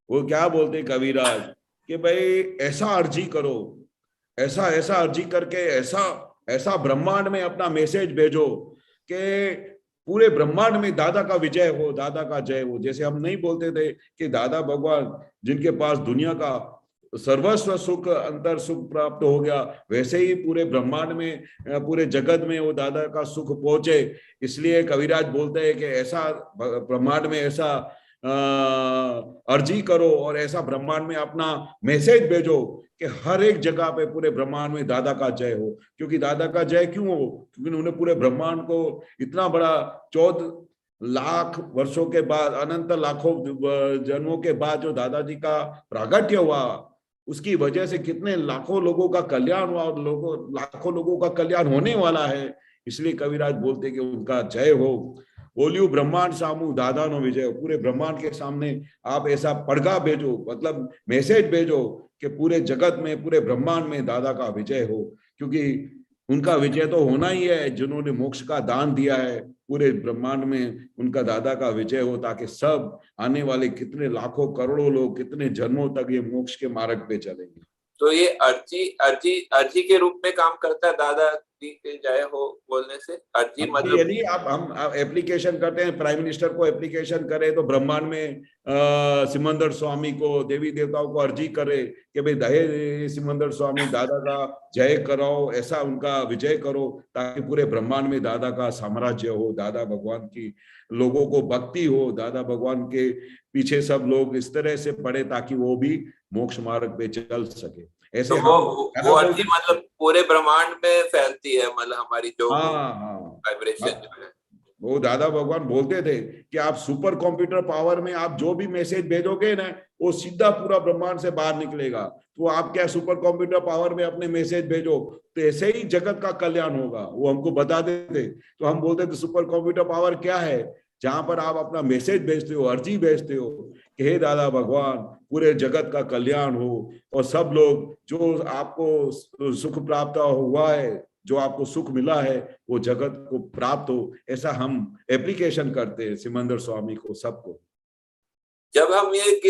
वो क्या बोलते कविराज कि भाई ऐसा अर्जी करो, ऐसा अर्जी करके ऐसा ब्रह्मांड में अपना मैसेज भेजो कि पूरे ब्रह्मांड में दादा का विजय हो, दादा का जय हो। जैसे हम नहीं बोलते थे कि दादा भगवान जिनके पास दुनिया का सर्वस्व सुख अंतर सुख प्राप्त हो गया, वैसे ही पूरे ब्रह्मांड में पूरे जगत में वो दादा का सुख पहुंचे। इसलिए कविराज बोलते हैं कि ऐसा ब्रह्मांड में ऐसा अर्जी करो और ऐसा ब्रह्मांड में अपना मैसेज भेजो कि हर एक जगह पे पूरे ब्रह्मांड में दादा का जय हो। क्योंकि दादा का जय क्यों हो? क्योंकि उन्होंने पूरे ब्रह्मांड को इतना बड़ा 14 लाख वर्षों के बाद, अनंत लाखों जन्मों के बाद जो दादाजी का प्रागट्य हुआ, उसकी वजह से कितने लाखों लोगों का कल्याण हुआ और लाखों लोगों का कल्याण होने वाला है। इसलिए कविराज बोलते कि उनका जय हो। बोलियो ब्रह्मांड सामू दादा नो विजय हो। पूरे ब्रह्मांड के सामने आप ऐसा पड़गा भेजो, मतलब मैसेज भेजो कि पूरे जगत में, पूरे ब्रह्मांड में दादा का विजय हो, क्योंकि उनका विजय तो होना ही है। जिन्होंने मोक्ष का दान दिया है, पूरे ब्रह्मांड में उनका दादा का विजय हो, ताकि सब आने वाले कितने लाखों करोड़ों लोग कितने जन्मों तक ये मोक्ष के मार्ग पे चलेंगे। तो ये अर्जी के रूप में काम करता है दादा जी के जय हो बोलने से। अर्जी मतलब यदि हम एप्लीकेशन करते हैं, प्राइम मिनिस्टर को एप्लीकेशन करें तो ब्रह्मांड में सिमंदर स्वामी को, देवी देवताओं को अर्जी करे कि भाई दहे सिमंदर स्वामी दादा का जय कराओ, ऐसा उनका विजय करो, ताकि पूरे ब्रह्मांड में दादा का साम्राज्य हो, दादा भगवान की लोगों को भक्ति हो, दादा भगवान के पीछे सब लोग इस तरह से पड़े ताकि वो भी मोक्ष मार्ग पे चल सके। ऐसे तो वो अर्जी मतलब पूरे ब्रह्मांड में फैलती है, मतलब हमारी जो वाइब्रेशन जो है। वो दादा भगवान बोलते थे कि आप सुपर कंप्यूटर पावर में आप जो भी मैसेज भेजोगे ना, वो सीधा पूरा ब्रह्मांड से बाहर निकलेगा। तो आप क्या सुपर कंप्यूटर पावर में अपने मैसेज भेजो तो ऐसे ही जगत का कल्याण होगा, वो हमको बता देते। तो हम बोलते थे सुपर कंप्यूटर पावर क्या है, जहां पर आप अपना मैसेज भेजते हो, अर्जी भेजते हो कि हे दादा भगवान पूरे जगत का कल्याण हो, और सब लोग जो आपको सुख प्राप्त हुआ है, जो आपको सुख मिला है, वो जगत को प्राप्त हो। ऐसा हम एप्लीकेशन करते हैं सिमंदर स्वामी को, सबको। जब हम ये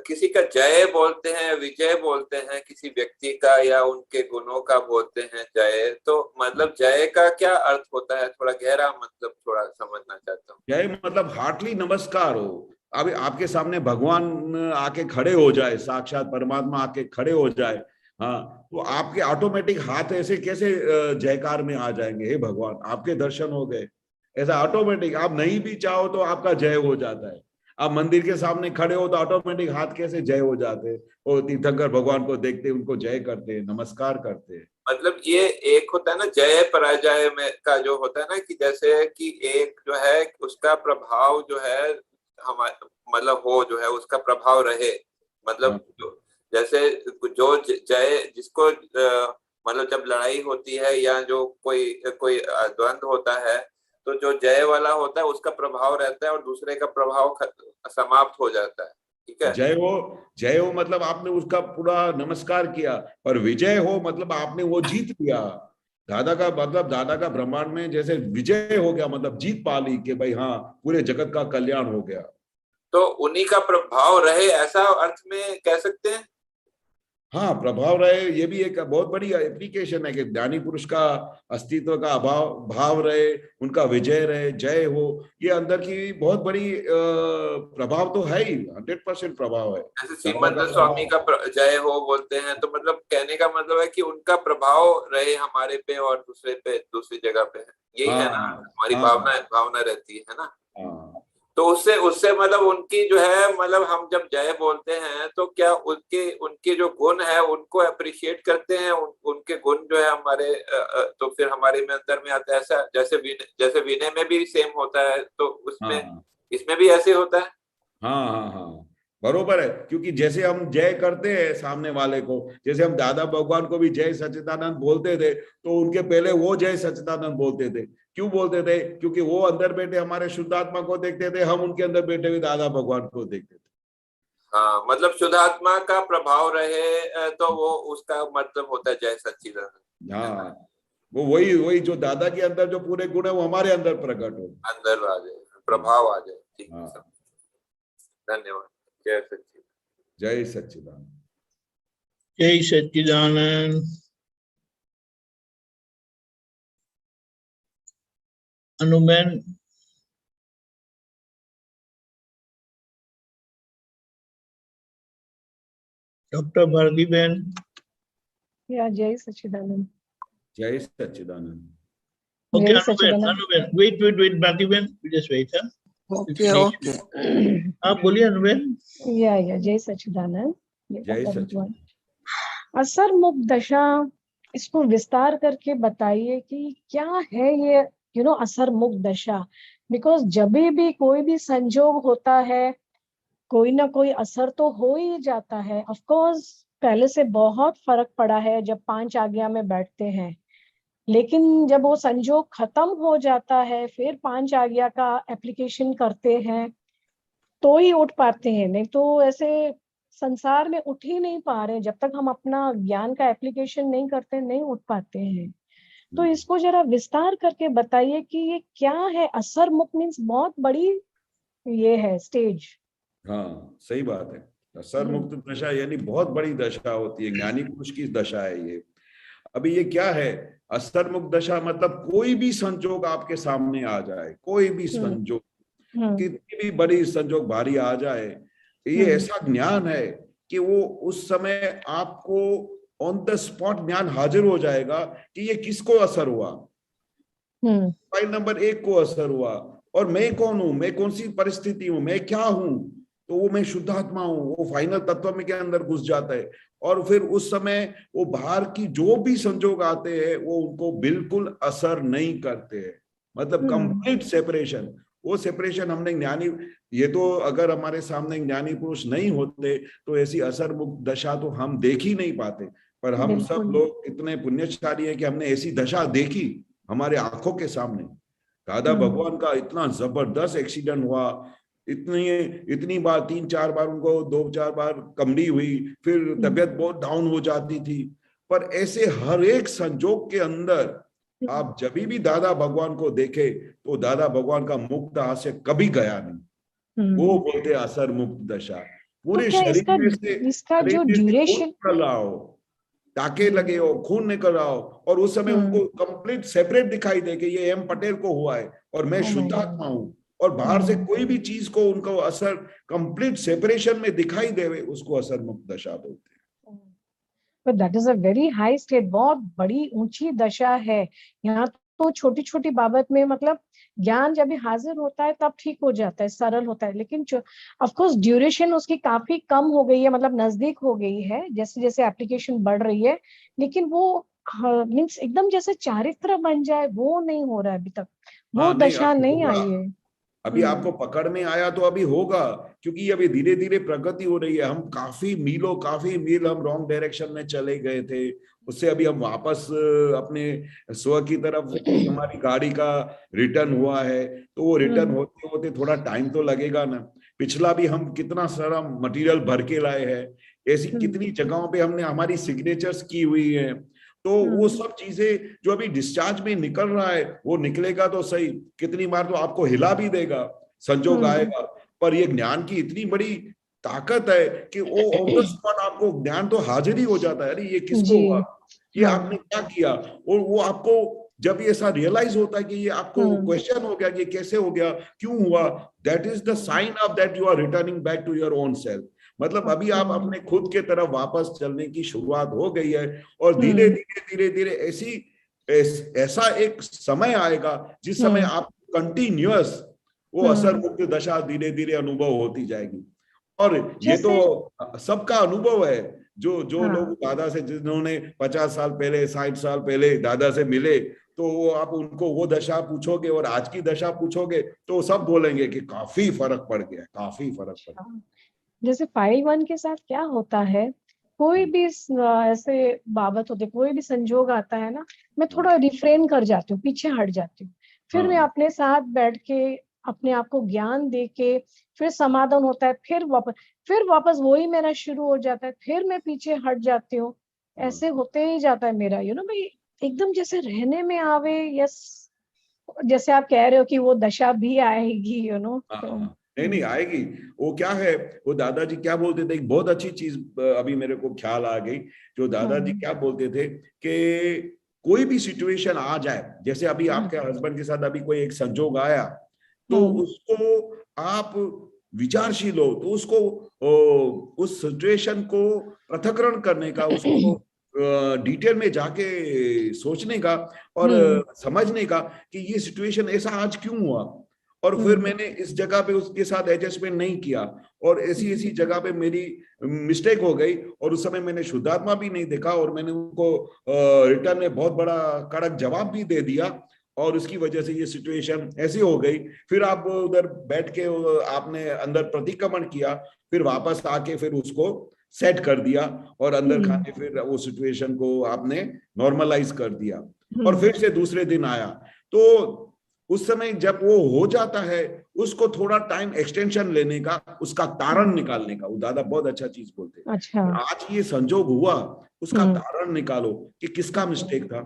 किसी का जय बोलते हैं, विजय बोलते हैं, किसी व्यक्ति का या उनके गुणों का बोलते हैं जय, तो मतलब जय का क्या अर्थ होता है? थोड़ा गहरा मतलब थोड़ा समझना चाहता हूँ। जय मतलब हार्टली नमस्कार हो। अभी आपके सामने भगवान आके खड़े हो जाए, साक्षात परमात्मा आके खड़े हो जाए, हाँ, तो आपके ऑटोमेटिक हाथ ऐसे कैसे जयकार में आ जाएंगे, हे भगवान आपके दर्शन हो गए, ऐसा ऑटोमेटिक। आप नहीं भी चाहो तो आपका जय हो जाता है। आप मंदिर के सामने खड़े हो तो ऑटोमेटिक हाथ कैसे जय हो जाते हैं, और तीर्थंकर भगवान को देखते उनको जय करते हैं, नमस्कार करते हैं। मतलब ये एक होता है ना जय पराजय में का जो होता है ना, कि जैसे कि एक जो है उसका प्रभाव जो है हमारे मतलब हो जो है उसका प्रभाव रहे, मतलब जैसे जो जय जिसको मतलब जब लड़ाई होती है या जो कोई द्वंद्व होता है, तो जो जय वाला होता है उसका प्रभाव रहता है और दूसरे का प्रभाव समाप्त हो जाता है। ठीक है, जय हो मतलब आपने उसका पूरा नमस्कार किया, और विजय हो मतलब आपने वो जीत लिया। दादा का मतलब दादा का ब्रह्मांड में जैसे विजय हो गया, मतलब जीत पा ली कि भाई हाँ पूरे जगत का कल्याण हो गया। तो उन्हीं का प्रभाव रहे ऐसा अर्थ में कह सकते हैं। हाँ, प्रभाव रहे, ये भी एक बहुत बड़ी एप्लीकेशन है कि ज्ञानी पुरुष का अस्तित्व का भाव रहे, उनका विजय रहे, जय हो। ये अंदर की बहुत बड़ी प्रभाव तो है ही, 100% प्रभाव है। जैसे सिमंदर स्वामी का जय हो बोलते हैं, तो मतलब कहने का मतलब है कि उनका प्रभाव रहे हमारे पे और दूसरे पे, दूसरी जगह पे है, यही है ना हमारी भावना रहती है ना। तो उससे मतलब उनकी जो है, मतलब हम जब जय बोलते हैं तो क्या उनके जो गुण है उनको अप्रिशिएट करते हैं, उनके गुण जो है हमारे तो फिर हमारे में अंदर में आता है। ऐसा जैसे विनय में भी सेम होता है, तो उसमें इसमें भी ऐसे होता है। हाँ, बरोबर है। क्योंकि जैसे हम जय करते हैं सामने वाले को, जैसे हम दादा भगवान को भी जय सच्चिदानंद बोलते थे, तो उनके पहले वो जय सच्चिदानंद बोलते थे। क्यों बोलते थे? क्योंकि वो अंदर बैठे हमारे शुद्धात्मा को देखते थे, हम उनके अंदर बैठे हुए दादा भगवान को देखते थे। हाँ, मतलब शुद्धात्मा का प्रभाव रहे तो वो उसका मतलब होता है जय सच्चिदानंद। हाँ, वो वही जो दादा के अंदर जो पूरे गुण है वो हमारे अंदर प्रकट हो, अंदर आ जाए, प्रभाव आ जाए। ठीक है, धन्यवाद। जय सच्चिदानंद। जय सच्चिदानंद। जय सच्चिदानंद। अनुबेन, डॉक्टर भारती बहन। जय सच्चिदानंद। जय सच्चिदानंद। ओके अनुबेन, वेट भारती बहन, जस्ट वेट। ओके आप बोलिए अनुबेन। या जय सच्चिदानंद। जय सच्चिदानंद। असर मुक्त दशा, इसको विस्तार करके बताइए कि क्या है ये असर मुक्त दशा। बिकॉज जब भी कोई भी संजोग होता है, कोई ना कोई असर तो हो ही जाता है। ऑफ कोर्स पहले से बहुत फर्क पड़ा है जब 5 आज्ञा में बैठते हैं, लेकिन जब वो संजोग खत्म हो जाता है फिर 5 आज्ञा का एप्लीकेशन करते हैं तो ही उठ पाते हैं, नहीं तो ऐसे संसार में उठ ही नहीं पा रहे। जब तक हम अपना ज्ञान का एप्लीकेशन नहीं करते नहीं उठ पाते हैं। तो इसको जरा विस्तार करके बताइए कि ये क्या है। असर मुक्त मीन्स बहुत बड़ी ये है स्टेज। हाँ, सही बात है। असर मुक्त दशा यानी बहुत बड़ी दशा होती है, ज्ञानी पुरुष की दशा है ये। अभी ये क्या है, असर मुक्त दशा मतलब कोई भी संजोग आपके सामने आ जाए, कोई भी संजोग, कितनी भी बड़ी संजोग भारी आ जाए, ये ऐसा ज्ञान है कि वो उस समय आपको ऑन द स्पॉट ज्ञान हाजिर हो जाएगा कि ये किसको असर हुआ। फाइल नंबर 1 को असर हुआ, और मैं कौन हूं, मैं कौन सी परिस्थिति हूं, मैं क्या हूं, तो वो मैं शुद्धात्मा हूं। वो फाइनल तत्व में के अंदर घुस जाता है, और फिर उस समय वो बाहर की जो भी संजोग आते हैं वो उनको बिल्कुल असर नहीं करते हैं। मतलब कंप्लीट सेपरेशन। वो सेपरेशन हमने ज्ञानी, ये तो अगर हमारे सामने ज्ञानी पुरुष नहीं होते तो ऐसी असर मुक्त दशा तो हम देख ही नहीं पाते। पर हम सब लोग इतने पुण्यशाली हैं कि हमने ऐसी दशा देखी हमारे आंखों के सामने। दादा भगवान का इतना जबरदस्त एक्सीडेंट हुआ, इतनी बार 3-4 बार उनको 2-4 बार कमली हुई, फिर तबीयत बहुत डाउन हो जाती थी। पर ऐसे हर एक संजोग के अंदर आप जब भी दादा भगवान को देखे तो दादा भगवान का मुक्त हास्य कभी गया नहीं। वो बोलते असर मुक्त दशा। पूरे तो शरीर में से इसका जो ड्यूरेशन निकल रहा हो, टाके लगे हो, खून निकल रहा हो, और उस समय उनको कंप्लीट सेपरेट दिखाई दे कि ये एम पटेल को हुआ है और मैं शुद्धात्मा हूं, और बाहर से कोई भी चीज को उनको असर कंप्लीट सेपरेशन में दिखाई देवे, उसको असर मुक्त दशा बोलते हैं। But that is a very high state, बहुत बड़ी ऊंची दशा है। यहाँ तो छोटी छोटी बाबत में मतलब ज्ञान जब भी हाजिर होता है तब ठीक हो जाता है, सरल होता है, लेकिन ऑफ कोर्स ड्यूरेशन उसकी काफी कम हो गई है, मतलब नजदीक हो गई है जैसे जैसे एप्लीकेशन बढ़ रही है। लेकिन वो मीन्स एकदम जैसे चारित्र बन जाए वो नहीं हो रहा है अभी तक, वो दशा नहीं आई है। अभी आपको पकड़ में आया तो अभी होगा, क्योंकि अभी धीरे धीरे प्रगति हो रही है। हम काफी मील हम रॉन्ग डायरेक्शन में चले गए थे, उससे अभी हम वापस अपने स्व की तरफ हमारी गाड़ी का रिटर्न हुआ है। तो वो रिटर्न होते होते थोड़ा टाइम तो लगेगा ना। पिछला भी हम कितना सारा मटेरियल भर के लाए हैं, ऐसी कितनी जगहों पे हमने हमारी सिग्नेचर्स की हुई है। तो वो सब चीजें जो अभी डिस्चार्ज में निकल रहा है वो निकलेगा तो सही, कितनी बार तो आपको हिला भी देगा, संजोग आएगा। पर ये ज्ञान की इतनी बड़ी ताकत है कि वो ऑन द स्पॉट आपको ज्ञान तो हाजिर ही हो जाता है। अरे ये किसको हुआ, ये आपने क्या किया, और वो आपको जब ये ऐसा रियलाइज होता है कि ये आपको क्वेश्चन हो गया कि ये कैसे हो गया, क्यों हुआ, that is the sign of that you are returning back to your own self. मतलब अभी आप अपने खुद के तरफ वापस चलने की शुरुआत हो गई है, और धीरे धीरे ऐसा एक समय आएगा जिस समय आप कंटिन्यूअस वो असर मुक्त दशा धीरे धीरे अनुभव होती जाएगी। और ये तो सबका अनुभव है, जो लोग दादा से, जिन्होंने 50 साल पहले 60 साल पहले दादा से मिले, तो आप उनको वो दशा पूछोगे और आज की दशा पूछोगे तो सब बोलेंगे कि काफी फर्क पड़ गया, काफी फर्क पड़ गया। जैसे फाइल 1 के साथ क्या होता है, कोई भी ऐसे बाबत होते, कोई भी संजोग आता है ना, मैं थोड़ा रिफ्रेन कर जाती हूँ, पीछे हट जाती हूँ, फिर मैं अपने साथ बैठ के अपने आप को ज्ञान दे के फिर समाधान होता है, फिर वापस वही मेरा शुरू हो जाता है, फिर मैं पीछे हट जाती हूँ। ऐसे होते ही जाता है मेरा, भाई एकदम जैसे रहने में आवे। यस, जैसे आप कह रहे हो कि वो दशा भी आएगी, नहीं आएगी। वो क्या है, वो दादाजी क्या बोलते थे, एक बहुत अच्छी चीज अभी मेरे को ख्याल आ गई। जो दादाजी क्या बोलते थे कि कोई भी सिचुएशन आ जाए, जैसे अभी आपके हस्बैंड के साथ अभी कोई एक संजोग आया, तो उसको आप विचारशील हो, तो उसको उस सिचुएशन को पृथक्करण करने का, उसको डिटेल में जाके सोचने का और समझने का कि ये सिचुएशन ऐसा आज क्यों हुआ, और फिर मैंने इस जगह पे उसके साथ एडजस्टमेंट नहीं किया, और ऐसी जगह पे मेरी मिस्टेक हो गई, और उस समय मैंने शुद्धात्मा भी नहीं देखा, और मैंने उनको रिटर्न में बहुत बड़ा कड़क जवाब भी दे दिया, और उसकी वजह से ये सिचुएशन ऐसी हो गई। फिर आप उधर बैठ के आपने अंदर प्रतिक्रमण किया, फिर वापस आके फिर उसको सेट कर दिया, और अंदर खाने फिर वो सिचुएशन को आपने नॉर्मलाइज कर दिया। और फिर से दूसरे दिन आया। तो उस समय जब वो हो जाता है, उसको थोड़ा टाइम एक्सटेंशन लेने का, उसका कारण निकालने का, वो दादा बहुत अच्छा चीज बोलते हैं। अच्छा। आज ये संजोग हुआ, उसका कारण निकालो कि किसका मिस्टेक था।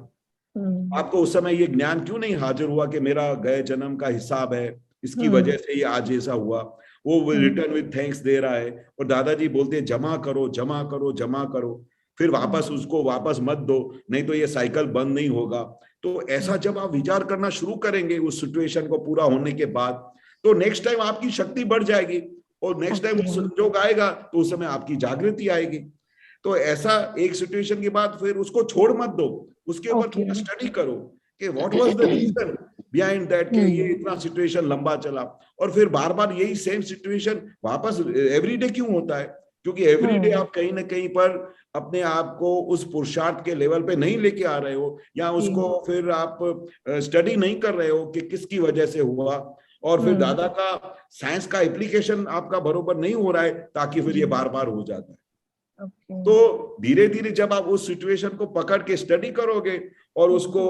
आपको उस समय ये ज्ञान क्यों नहीं हाजिर हुआ कि मेरा गए जन्म का हिसाब है, इसकी वजह से ये आज ऐसा हुआ। वो रिटर्न विद थैंक्स दे रहा है, और दादाजी बोलते हैं जमा करो जमा करो जमा करो, फिर वापस उसको वापस मत दो, नहीं तो ये साइकिल बंद नहीं होगा। तो ऐसा जब आप विचार करना शुरू करेंगे उस सिचुएशन को पूरा होने के बाद, तो नेक्स्ट टाइम आपकी शक्ति बढ़ जाएगी, और नेक्स्ट टाइम वो संजोग आएगा तो उस समय आपकी जागृति आएगी। तो ऐसा एक सिचुएशन के बाद फिर उसको छोड़ मत दो, उसके ऊपर थोड़ा स्टडी करो कि what was the reason behind that, कि ये इतना सिचुएशन लंबा चला, और फिर बार बार यही सेम सिचुएशन वापस एवरीडे क्यों होता है। क्योंकि एवरीडे आप कहीं ना कहीं पर अपने आप को उस पुरुषार्थ के लेवल पे नहीं लेके आ रहे हो, या उसको फिर आप स्टडी नहीं कर रहे हो कि किसकी वजह से हुआ, और फिर दादा का साइंस का एप्लीकेशन आपका बरोबर नहीं हो रहा है, ताकि फिर ये बार बार हो जाता है। तो धीरे धीरे जब आप उस सिचुएशन को पकड़ के स्टडी करोगे, और उसको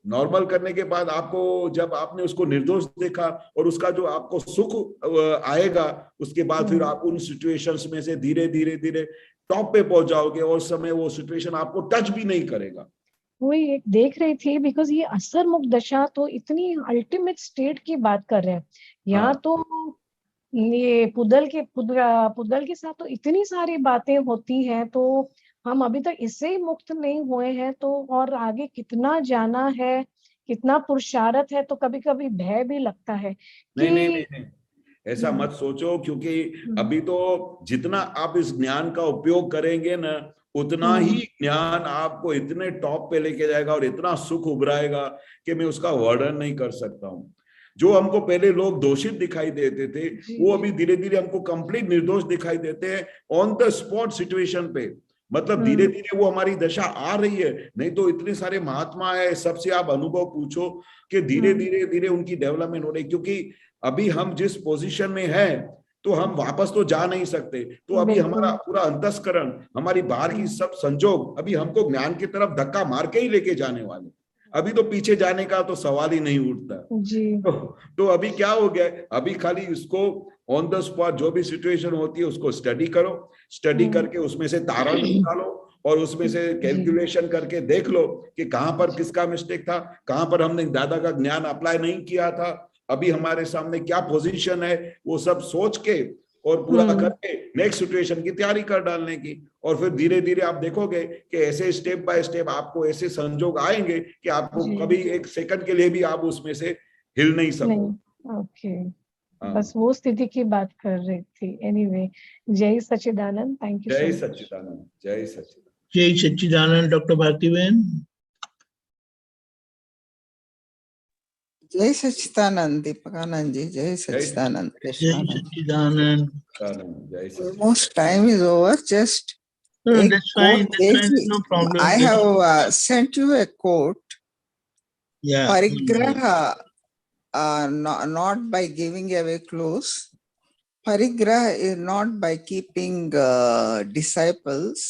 नॉर्मल करने के बाद आपको, जब आपने उसको निर्दोष देखा और उसका जो आपको सुख आएगा, उसके बाद फिर आप उन सिचुएशंस में से धीरे धीरे धीरे टॉप पे पहुंच जाओगे, और समय वो सिचुएशन आपको टच भी नहीं करेगा। वही एक देख रही थी, बिकॉज ये असर मुक्त दशा तो इतनी अल्टीमेट स्टेट की बात कर रहे हैं यहाँ। तो ये पुद्गल के साथ तो इतनी सारी बातें होती हैं, तो हम अभी तक इससे ही मुक्त नहीं हुए हैं, तो और आगे कितना जाना है, कितना पुरुषार्थ है। तो कभी कभी भय भी लगता है कि नहीं, ऐसा मत सोचो, क्योंकि अभी तो जितना आप इस ज्ञान का उपयोग करेंगे ना, उतना ही ज्ञान आपको इतने टॉप पे लेके जाएगा और इतना सुख उभराएगा कि मैं उसका वर्णन नहीं कर सकता हूँ। जो हमको पहले लोग दोषित दिखाई देते थे, वो अभी धीरे धीरे हमको कंप्लीट निर्दोष दिखाई देते हैं ऑन द स्पॉट सिचुएशन पे। मतलब धीरे धीरे वो हमारी दशा आ रही है। नहीं तो इतने सारे महात्मा है, सबसे आप अनुभव पूछो कि धीरे धीरे धीरे उनकी डेवलपमेंट हो रही, क्योंकि अभी हम जिस पोजीशन में है, तो हम वापस तो जा नहीं सकते। तो अभी हमारा पूरा अंतस्करण, हमारी बाहर की सब संजोग अभी हमको ज्ञान की तरफ धक्का मार के ही लेके जाने वाले। अभी तो पीछे जाने का तो सवाल ही नहीं उठता जी। तो अभी क्या हो गया, अभी खाली उसको ऑन द स्पॉट जो भी सिचुएशन होती है उसको स्टडी करो, स्टडी करके उसमें से तारण निकालो, और उसमें से कैलकुलेशन करके देख लो कि कहां पर किसका मिस्टेक था, कहां पर हमने दादा का ज्ञान अप्लाई नहीं किया था, अभी हमारे सामने क्या पोजीशन है, वो सब सोच के और पूरा करके नेक्स्ट सिचुएशन की तैयारी कर डालने की। और फिर धीरे धीरे आप देखोगे कि ऐसे स्टेप बाय स्टेप आपको ऐसे संजोग आएंगे कि आपको कभी एक सेकंड के लिए भी आप उसमें से हिल नहीं सको। ओके, बस वो स्थिति की बात कर रही थी। एनीवे, जय सच्चिदानंद, थैंक यू। जय सच्चिदानंद, जय सच्चिदानंद, जय सच्चिदानंद। डॉक्टर भारती बहन। जय सच्चिदानंद दीपकानंद जी, जय सच्चिदानंद। जय सच्चिदानंद। Almost time is over. Just that's fine. No problem. I have sent you a quote. Yeah. Parigraha, not by giving away clues. Parigraha is not by keeping disciples.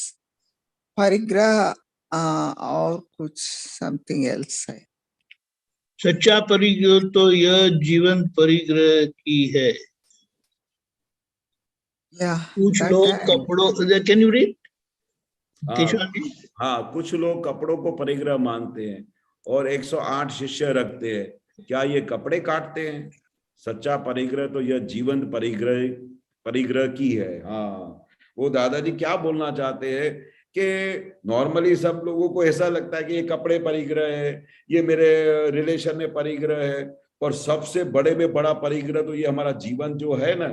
Parigraha और कुछ something else है। सच्चा परिग्रह तो यह जीवन परिग्रह की है। कुछ लोग कपड़ों, कैन यू रीड? हाँ, कुछ लोग कपड़ों को परिग्रह मानते हैं और 108 शिष्य रखते हैं, क्या ये कपड़े काटते हैं? सच्चा परिग्रह तो यह जीवन परिग्रह की है। हाँ, वो दादाजी क्या बोलना चाहते हैं कि नॉर्मली सब लोगों को ऐसा लगता है कि ये कपड़े परिग्रह है, ये मेरे रिलेशन में परिग्रह है, और सबसे बड़े में बड़ा परिग्रह तो ये हमारा जीवन जो है ना,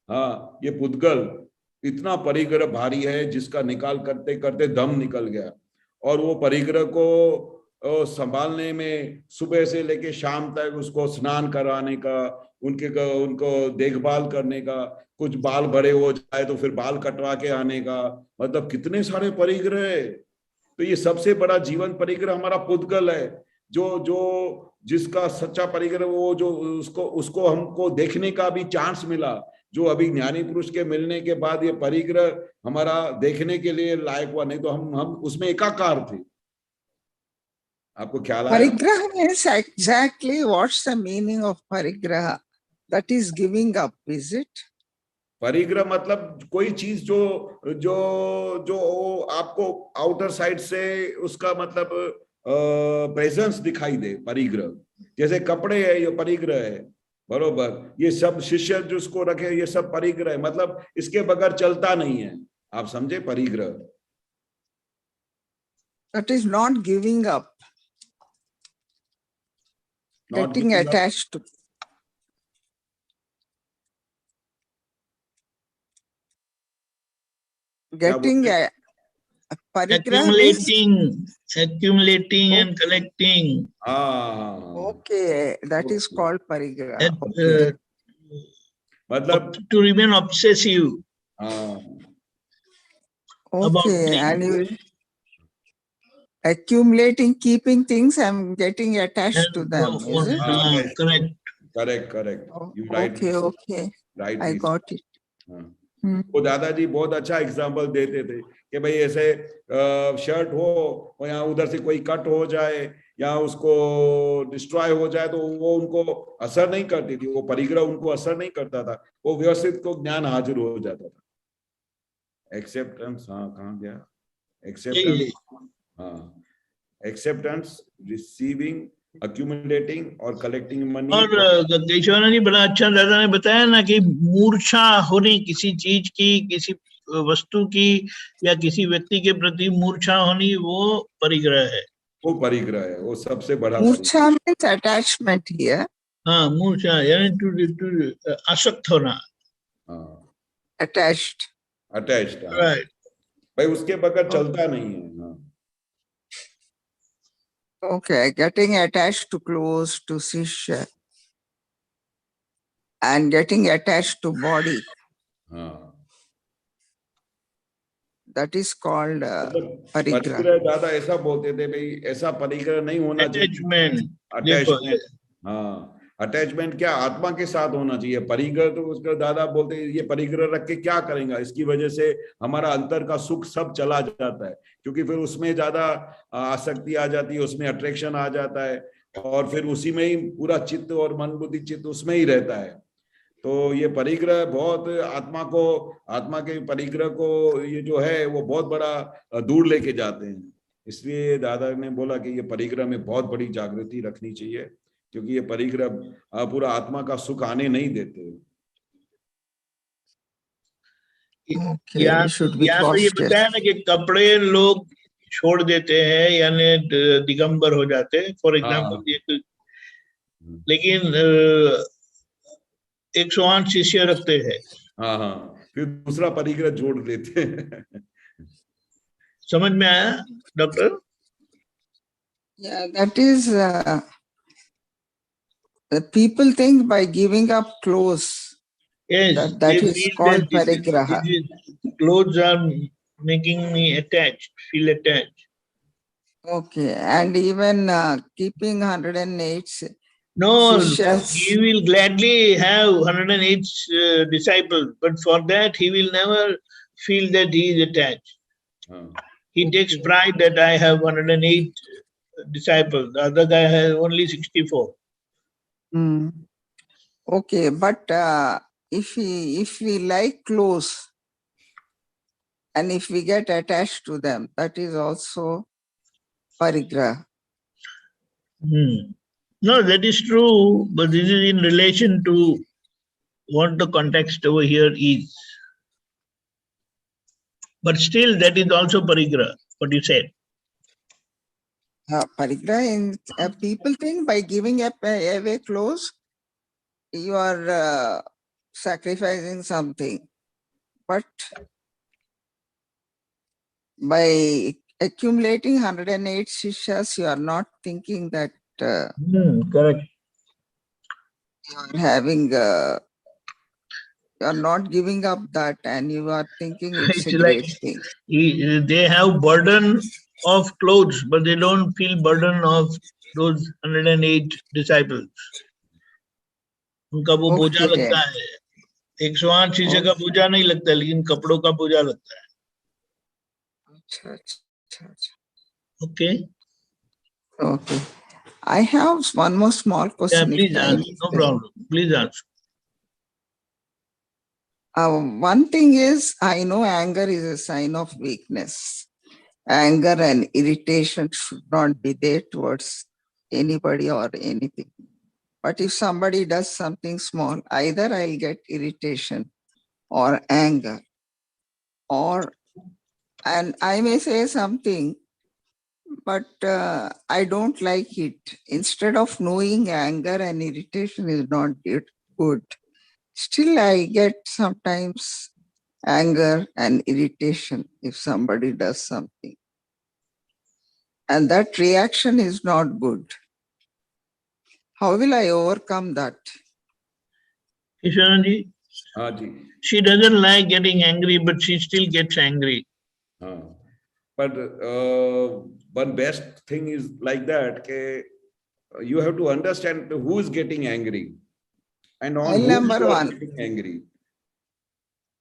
हाँ, ये पुद्गल इतना परिग्रह भारी है जिसका निकाल करते करते दम निकल गया। और वो परिग्रह को संभालने में सुबह से लेके शाम तक उसको स्नान कराने का, उनको देखभाल करने का, कुछ बाल बड़े हो जाए तो फिर बाल कटवा के आने का, मतलब कितने सारे परिग्रह है। तो ये सबसे बड़ा जीवन परिग्रह हमारा पुद्गल है, जो जिसका सच्चा परिग्रह वो जो उसको हमको देखने का भी चांस मिला, जो अभी ज्ञानी पुरुष के मिलने के बाद ये परिग्रह हमारा देखने के लिए लायक हुआ, नहीं तो हम उसमें एकाकार थे। आपको ख्याल आया? Parigraha means exactly what's the meaning of parigraha? That is giving up, is it? परिग्रह मतलब कोई चीज जो जो जो आपको आउटर साइड से उसका मतलब प्रेजेंस दिखाई दे, परिग्रह। जैसे कपड़े है, ये परिग्रह है, बरोबर। ये सब शिष्य जिसको रखे, ये सब परिग्रह है, मतलब इसके बगैर चलता नहीं है। आप समझे परिग्रह? That is not giving up, Not getting giving up. attached to. Getting a parigraha means, accumulating and collecting. हाँ, okay, that is called parigraha. And, Okay. मतलब to remain obsessive हाँ, about Okay, things. and you accumulating, keeping things and getting attached to them, is it? yes. Correct. correct. You right. Okay, okay, Right. I got it. हाँ। Hmm. वो दादाजी बहुत अच्छा example देते थे कि भाई ऐसे शर्ट हो और यहाँ उधर से कोई कट हो जाए या उसको डिस्ट्रॉय हो जाए तो वो उनको असर नहीं करती थी, वो परिग्रह उनको असर नहीं करता था, वो व्यवस्थित को ज्ञान हाजिर हो जाता था। एक्सेप्टेंस, हाँ कहाँ गया एक्सेप्टेंस? हाँ, एक्सेप्टेंस, रिसीविंग, accumulating और collecting money। और केशवानंद जी बड़ा अच्छा दादा ने बताया ना कि मूर्छा होनी किसी चीज की, किसी वस्तु की या किसी व्यक्ति के प्रति मूर्छा होनी, वो परिग्रह है। वो परिग्रह है, वो सबसे बड़ा Murcha means attachment here. हाँ, मूर्छा यानी टू आसक्त होना। हाँ, Attached. अटैच्ड। Right. भाई उसके बगैर चलता नहीं है। हाँ। Okay, getting attached to clothes, to sishya, and getting attached to body. हाँ, That is called मतलब parigraha. परिग्रह दादा ऐसा बोलते थे, भाई ऐसा परिग्रह नहीं होना चाहिए। अटैचमेंट, अटैचमेंट, हाँ, अटैचमेंट क्या आत्मा के साथ होना चाहिए। परिग्रह तो उसका दादा बोलते हैं ये परिग्रह रख के क्या करेंगे, इसकी वजह से हमारा अंतर का सुख सब चला जाता है, क्योंकि फिर उसमें ज्यादा आसक्ति आ जाती है, उसमें अट्रैक्शन आ जाता है और फिर उसी में ही पूरा चित्त और मन बुद्धि चित्त उसमें ही रहता है। तो ये परिग्रह बहुत आत्मा के परिग्रह को ये जो है वो बहुत बड़ा दूर लेके जाते हैं। इसलिए दादा ने बोला कि ये परिग्रह में बहुत बड़ी जागृति रखनी चाहिए, क्योंकि ये परिग्रह पूरा आत्मा का सुख आने नहीं देते। Okay, या we should be तो ये cautious. बताया ना कि कपड़े लोग छोड़ देते हैं यानी दिगंबर हो जाते हैं, फॉर एग्जाम्पल। लेकिन 108 शिष्य रखते हैं। हाँ हाँ, फिर दूसरा परिग्रह जोड़ लेते हैं। समझ में आया doctor? Yeah, that is, the people think by giving up clothes, Yes, that they is feel called that parigraha. clothes are making me attached, feel attached. Okay, and even keeping 108 No, Shishyas. he will gladly have 108 disciples, but for that he will never feel that he is attached. He takes pride that I have 108 disciples. The other guy has only 64. Okay, but if we like clothes and if we get attached to them, that is also parigraha. No, that is true, but this is in relation to what the context over here is. But still, that is also parigraha, what you said. Parigraha, people think by giving up away clothes, you are sacrificing something. But by accumulating 108 shishyas, you are not thinking that Correct. you are having, you are not giving up that, and you are thinking it's a It's great like thing. they have burden of clothes, but they don't feel burden of those 108 disciples. उनका वो बोझा Okay. लगता है। 108 शीशे का बोझा नहीं लगता, लेकिन कपड़ों का बोझा लगता है। अच्छा, अच्छा, अच्छा। Okay. Okay. I have one more small Yeah, question. if please time answer. is No there. problem. Please answer. One thing is, I know anger is a sign of weakness. Anger and irritation should not be there towards anybody or anything. But if somebody does something small, either I'll get irritation or anger, and I may say something, but I don't like it. Instead of knowing anger and irritation is not good, still I get sometimes anger and irritation if somebody does something. And that reaction is not good. How will I overcome that? Kishanji, हाँ जी. she doesn't like getting angry, but she still gets angry. But one best thing is like that, you have to understand who is getting angry and on File whom number you are one. getting angry.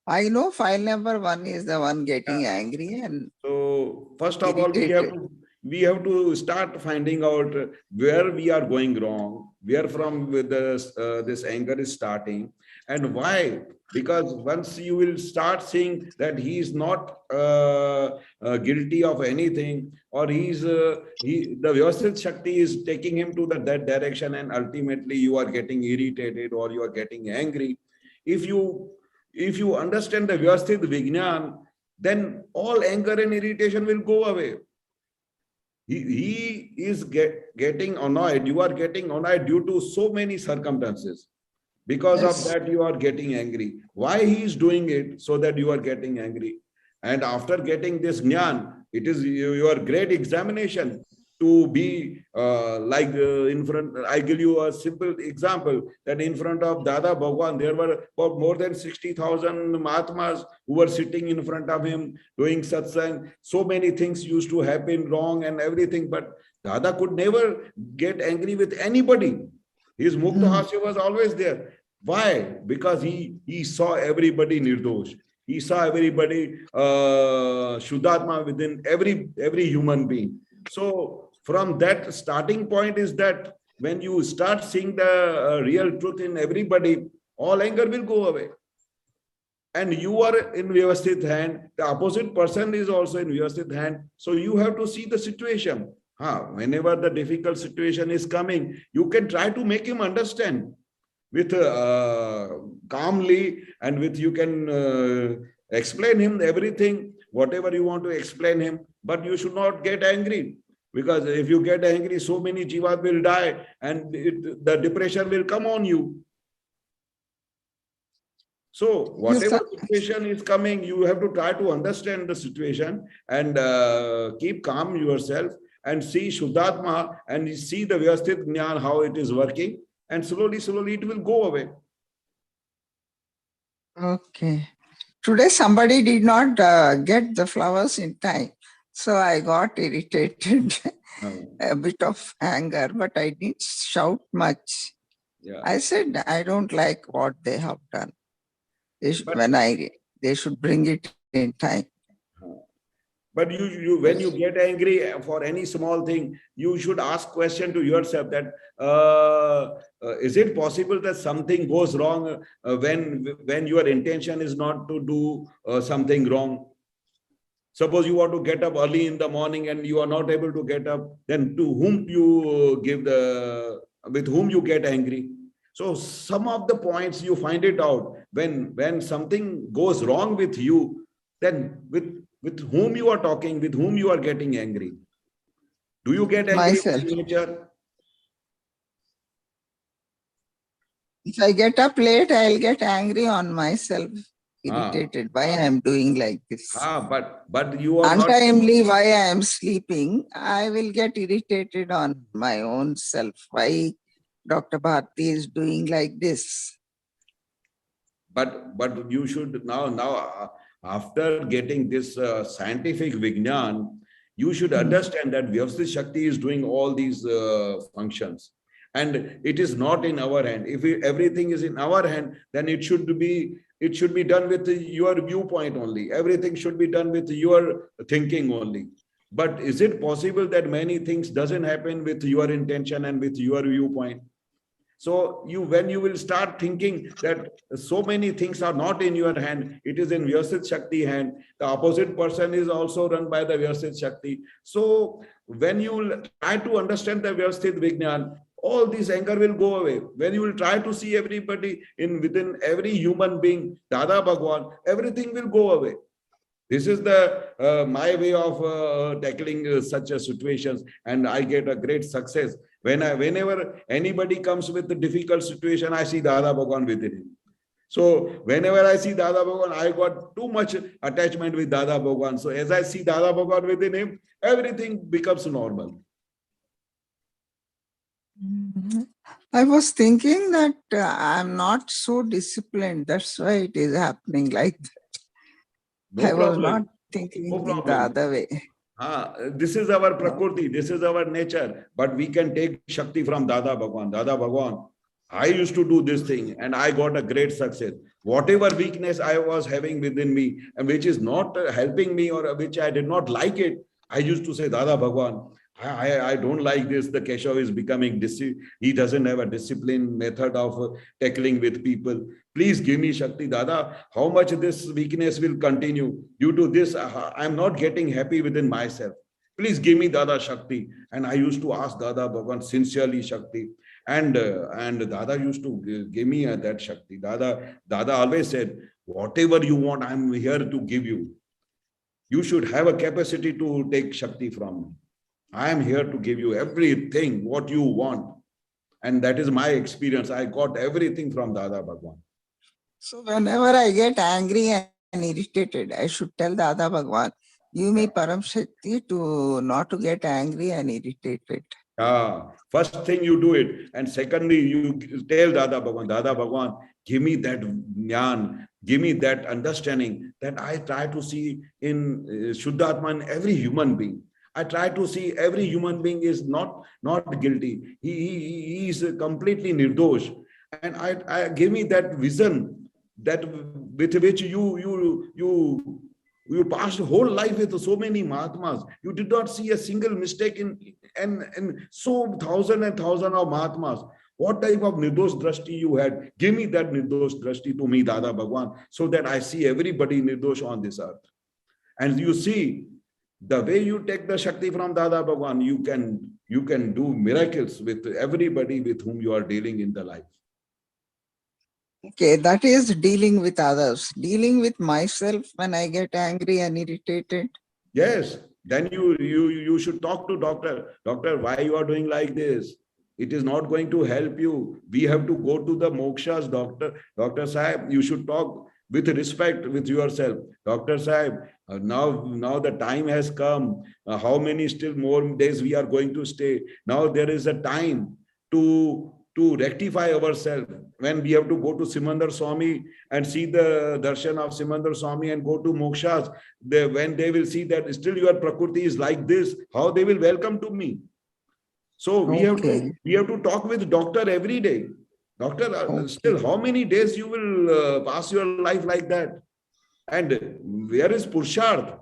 I know file number one is the one getting angry, and So first of all, irritated. we have to start finding out where we are going wrong, where from with this anger is starting, and why. Because once you will start seeing that he is not guilty of anything, or the Vyavasthit Shakti is taking him to that direction, and ultimately you are getting irritated or you are getting angry. If you understand the Vyavasthit Vignan, then all anger and irritation will go away. He is getting annoyed. You are getting annoyed due to so many circumstances. Because Yes. of that, you are getting angry. Why he is doing it? So that you are getting angry. And after getting this jnana, it is your great examination to be in front. I give you a simple example that in front of Dada Bhagwan, there were about more than 60,000 Mahatmas who were sitting in front of him doing satsang. So many things used to happen wrong and everything, but Dada could never get angry with anybody. His Mukta Hasya was always there. Why? Because he saw everybody nirdosh. He saw everybody Shuddhatma within every human being. So from that starting point is that when you start seeing the real truth in everybody, all anger will go away. And you are in Vyavasthit hand, the opposite person is also in Vyavasthit hand. So you have to see the situation. Whenever the difficult situation is coming, you can try to make him understand with calmly, and with you can explain him everything, whatever you want to explain him, but you should not get angry. Because if you get angry, so many jivas will die and the depression will come on you. So whatever situation is coming, you have to try to understand the situation and keep calm yourself and see Shuddhatma and see the Vyavasthit Jnana, how it is working, and slowly it will go away. Okay. Today somebody did not get the flowers in time. So I got irritated, a bit of anger, but I didn't shout much. Yeah. I said, I don't like what they have done. They should bring it in time. But when you get angry for any small thing, you should ask question to yourself that is it possible that something goes wrong when your intention is not to do something wrong? Suppose you want to get up early in the morning and you are not able to get up, then to whom you with whom you get angry? So some of the points you find it out when something goes wrong with you, then with whom you are talking, with whom you are getting angry. Do you get angry Myself. with nature? If I get up late, I'll get angry on myself, irritated why I am doing like this. But you are untimely why I am sleeping, I will get irritated on my own self. Why Dr. Bharti is doing like this. But you should now after getting this scientific Vignan, you should understand that Vyavasthit Shakti is doing all these functions. And it is not in our hand. If everything is in our hand, then it should be done with your viewpoint only. Everything should be done with your thinking only. But is it possible that many things doesn't happen with your intention and with your viewpoint? So when you will start thinking that so many things are not in your hand, it is in Vyasit Shakti hand. The opposite person is also run by the Vyasit Shakti. So when you will try to understand the Vyasit Vignan, all this anger will go away. When you will try to see everybody within every human being, Dada Bhagwan, everything will go away. This is the my way of tackling such situations, and I get a great success. Whenever anybody comes with a difficult situation, I see Dada Bhagwan within him. So whenever I see Dada Bhagwan, I got too much attachment with Dada Bhagwan. So as I see Dada Bhagwan within him, everything becomes normal. I was thinking that I'm not so disciplined. That's why it is happening like that. No I was problem. not thinking No in the problem. other way. This is our Prakriti, this is our nature, but we can take Shakti from Dada Bhagwan. Dada Bhagwan, I used to do this thing and I got a great success. Whatever weakness I was having within me and which is not helping me or which I did not like it, I used to say, Dada Bhagwan, I don't like this. The Keshav is becoming, he doesn't have a disciplined method of tackling with people. Please give me Shakti, Dada. How much this weakness will continue? Due to this, I'm not getting happy within myself. Please give me Dada Shakti. And I used to ask Dada Bhagwan sincerely Shakti. And Dada used to give me that Shakti. Dada always said, whatever you want, I'm here to give you. You should have a capacity to take Shakti from me. I am here to give you everything, what you want. And that is my experience. I got everything from Dada Bhagwan. So whenever I get angry and irritated, I should tell Dada Bhagwan, give me Param Shakti to not to get angry and irritated. First thing you do it. And secondly, you tell Dada Bhagwan, give me that jnana, give me that understanding that I try to see in Shuddhatma in every human being. I try to see every human being is not guilty. He is completely nirdosh. And I give me that vision that with which you passed whole life with so many Mahatmas. You did not see a single mistake in so thousand and thousand of Mahatmas. What type of nirdosh drashti you had? Give me that nirdosh drashti to me, Dada Bhagwan, so that I see everybody nirdosh on this earth. And you see, the way you take the Shakti from Dada Bhagwan, you can do miracles with everybody with whom you are dealing in the life. Okay, that is dealing with others. Dealing with myself when I get angry and irritated. Yes, then you should talk to doctor. Doctor, why you are doing like this? It is not going to help you. We have to go to the mokshas, doctor. Dr. Sahib, you should talk with respect with yourself. Dr. Sahib, now the time has come. How many still more days we are going to stay? Now there is a time to rectify ourselves. When we have to go to Simandar Swami and see the darshan of Simandar Swami and go to mokshas, when they will see that still your prakriti is like this, how they will welcome to me. So we have to talk with doctor every day. Doctor, still how many days you will pass your life like that? And where is Purusharth?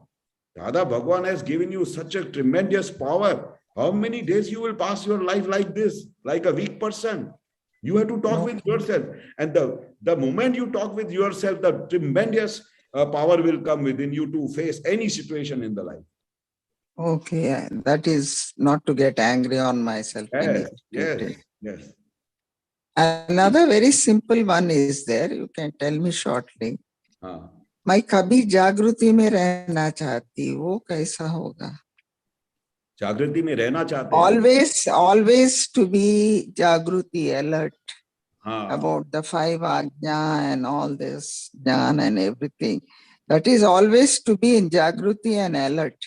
Dada Bhagwan has given you such a tremendous power. How many days you will pass your life like this, like a weak person? You have to talk with yourself. And the moment you talk with yourself, the tremendous power will come within you to face any situation in the life. Okay, that is not to get angry on myself. Yes. Another very simple one is there. You can tell me shortly. मैं कभी जागृति में रहना चाहती, वो कैसा होगा? जागृति में रहना चाहते हैं? Always to be जागृति, alert about the 5 ajna and all this jnana and everything. That is always to be in जागृति and alert.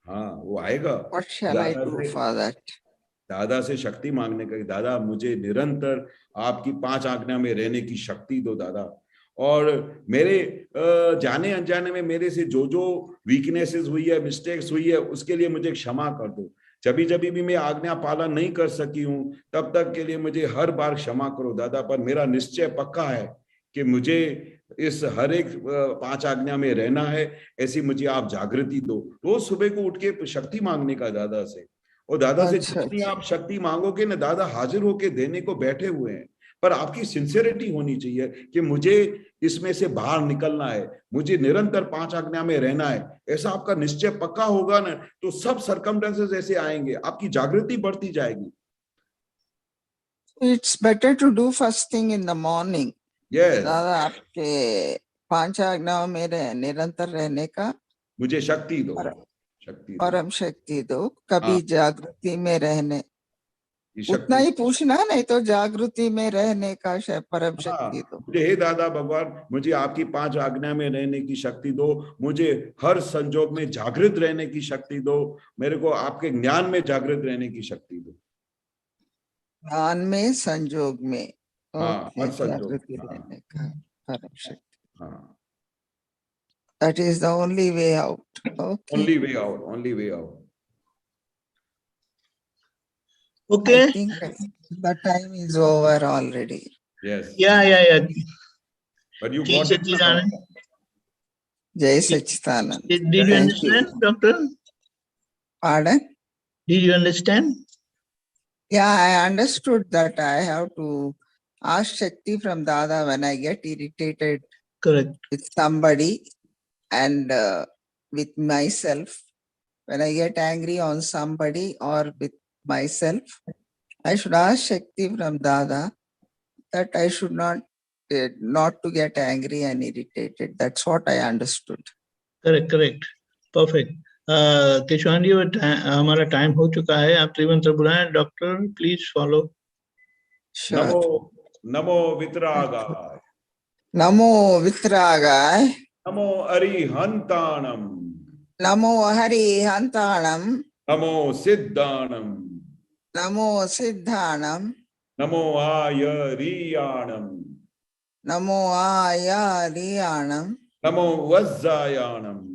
वो आएगा. What shall I do for that? दादा से शक्ति मांगने का, दादा मुझे निरंतर आपकी 5 आज्ञा में रहने की शक्ति दो दादा. और मेरे जाने अनजाने में मेरे से जो वीकनेसेस हुई है, मिस्टेक्स हुई है, उसके लिए मुझे क्षमा कर दो. जब भी मैं आज्ञा पालन नहीं कर सकी हूं, तब तक के लिए मुझे हर बार क्षमा करो दादा. पर मेरा निश्चय पक्का है कि मुझे इस हर एक 5 आज्ञा में रहना है, ऐसी मुझे आप जागृति दो। रोज सुबह को उठ के शक्ति मांगने का दादा से, और दादा से अच्छा, जितनी आप शक्ति मांगोगे ना, दादा हाजिर होके देने को बैठे हुए हैं। पर आपकी सिंसियरिटी होनी चाहिए कि मुझे इसमें से बाहर निकलना है, मुझे निरंतर 5 आज्ञा में रहना है। ऐसा आपका निश्चय पक्का होगा ना, तो सब सर्कमस्टेंसेस ऐसे आएंगे, आपकी जागृति बढ़ती जाएगी। it's better to do first thing in the morning. Yes, दादा आपके 5 आज्ञाओं में निरंतर रहने का मुझे शक्ति दो, शक्ति दो, परम शक्ति दो। कभी हाँ। जागृति में रहने, ये शक्ति उतना ही पूछना, नहीं तो जागृति में रहने का परम हाँ, शक्ति दो। मुझे हे दादा भगवान, मुझे आपकी 5 आज्ञा में रहने की शक्ति दो, मुझे हर संजोग में जागृत रहने की शक्ति दो, मेरे को आपके ज्ञान में जागृत रहने की शक्ति दो। ज्ञान में, संजोग में, हाँ, ओके, हर संजोग, जागृति हाँ। रहने का परम शक्ति। हाँ, That is the only way out. Okay. only way out, only way out. Okay. I think the time is over already. Yes. Yeah. But you Jai got it. Satchidanand. Jai Satchidanand. Did you Thank understand, Doctor? Pardon? Did you understand? Yeah, I understood that I have to ask Shakti from Dada when I get irritated Correct. with somebody and with myself. When I get angry on somebody or with myself, I should ask Shakti from Dada that I should not to get angry and irritated. That's what I understood. Correct. Perfect. केशवान जी, हमारा time हो चुका है, आप त्रिमंत्र बुलाएं। Doctor please follow. Sure. NaMo वितरागाय, Namo Vitragay, NaMo अरिहंताणम, Namo Harihantanam, NaMo सिद्धाणम, Namo Siddhanam, NaMo आयरियाणम, Namo Ayariyanam, NaMo वज्जायाणम,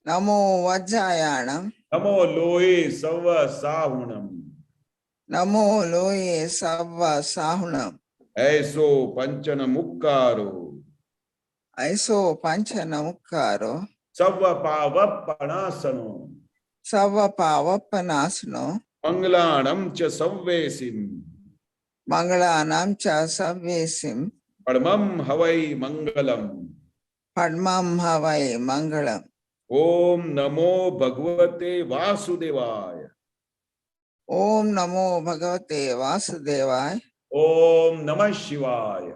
Namo Vajjayanam, नमो लोहे सव साहुणम, Namo Loye Savva Sahunam, ऐसो पंचन मुक्कारो, Aiso Panchanamukkaro, सव पावपणासनो, Savva Pavapanasano, मंगलाणम च संवेसिम, Mangalanam Cha Savvesim, परमं हवै मंगलम। Padmam Havai Mangalam. ओम नमो भगवते वासुदेवाय, Om Namo Bhagavate Vasudevaya, ओम नमः शिवाय,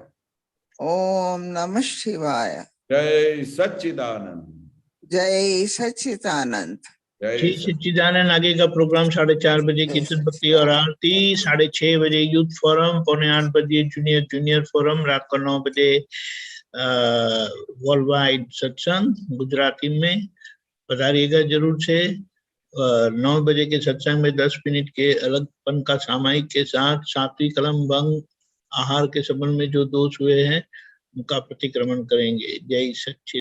Om Namah Shivaya, जय सच्चिदानंद, Jai Satchidanand. जय श्री सच्चिदानंद। आगे का प्रोग्राम 4:30 बजे कीर्तन भक्ति और आरती, 6:30 बजे यूथ फोरम, 7:45 बजे जूनियर फोरम, रात को 9 बजे वर्ल्ड वाइड सत्संग गुजराती में। पधारिएगा जरूर से। 9 बजे के सत्संग में 10 मिनट के अलगपन का सामायिक के साथ सात्विक कलम भंग आहार के संबंध में जो दोष हुए हैं उनका प्रतिक्रमण करेंगे। जय सच्चिदानंद।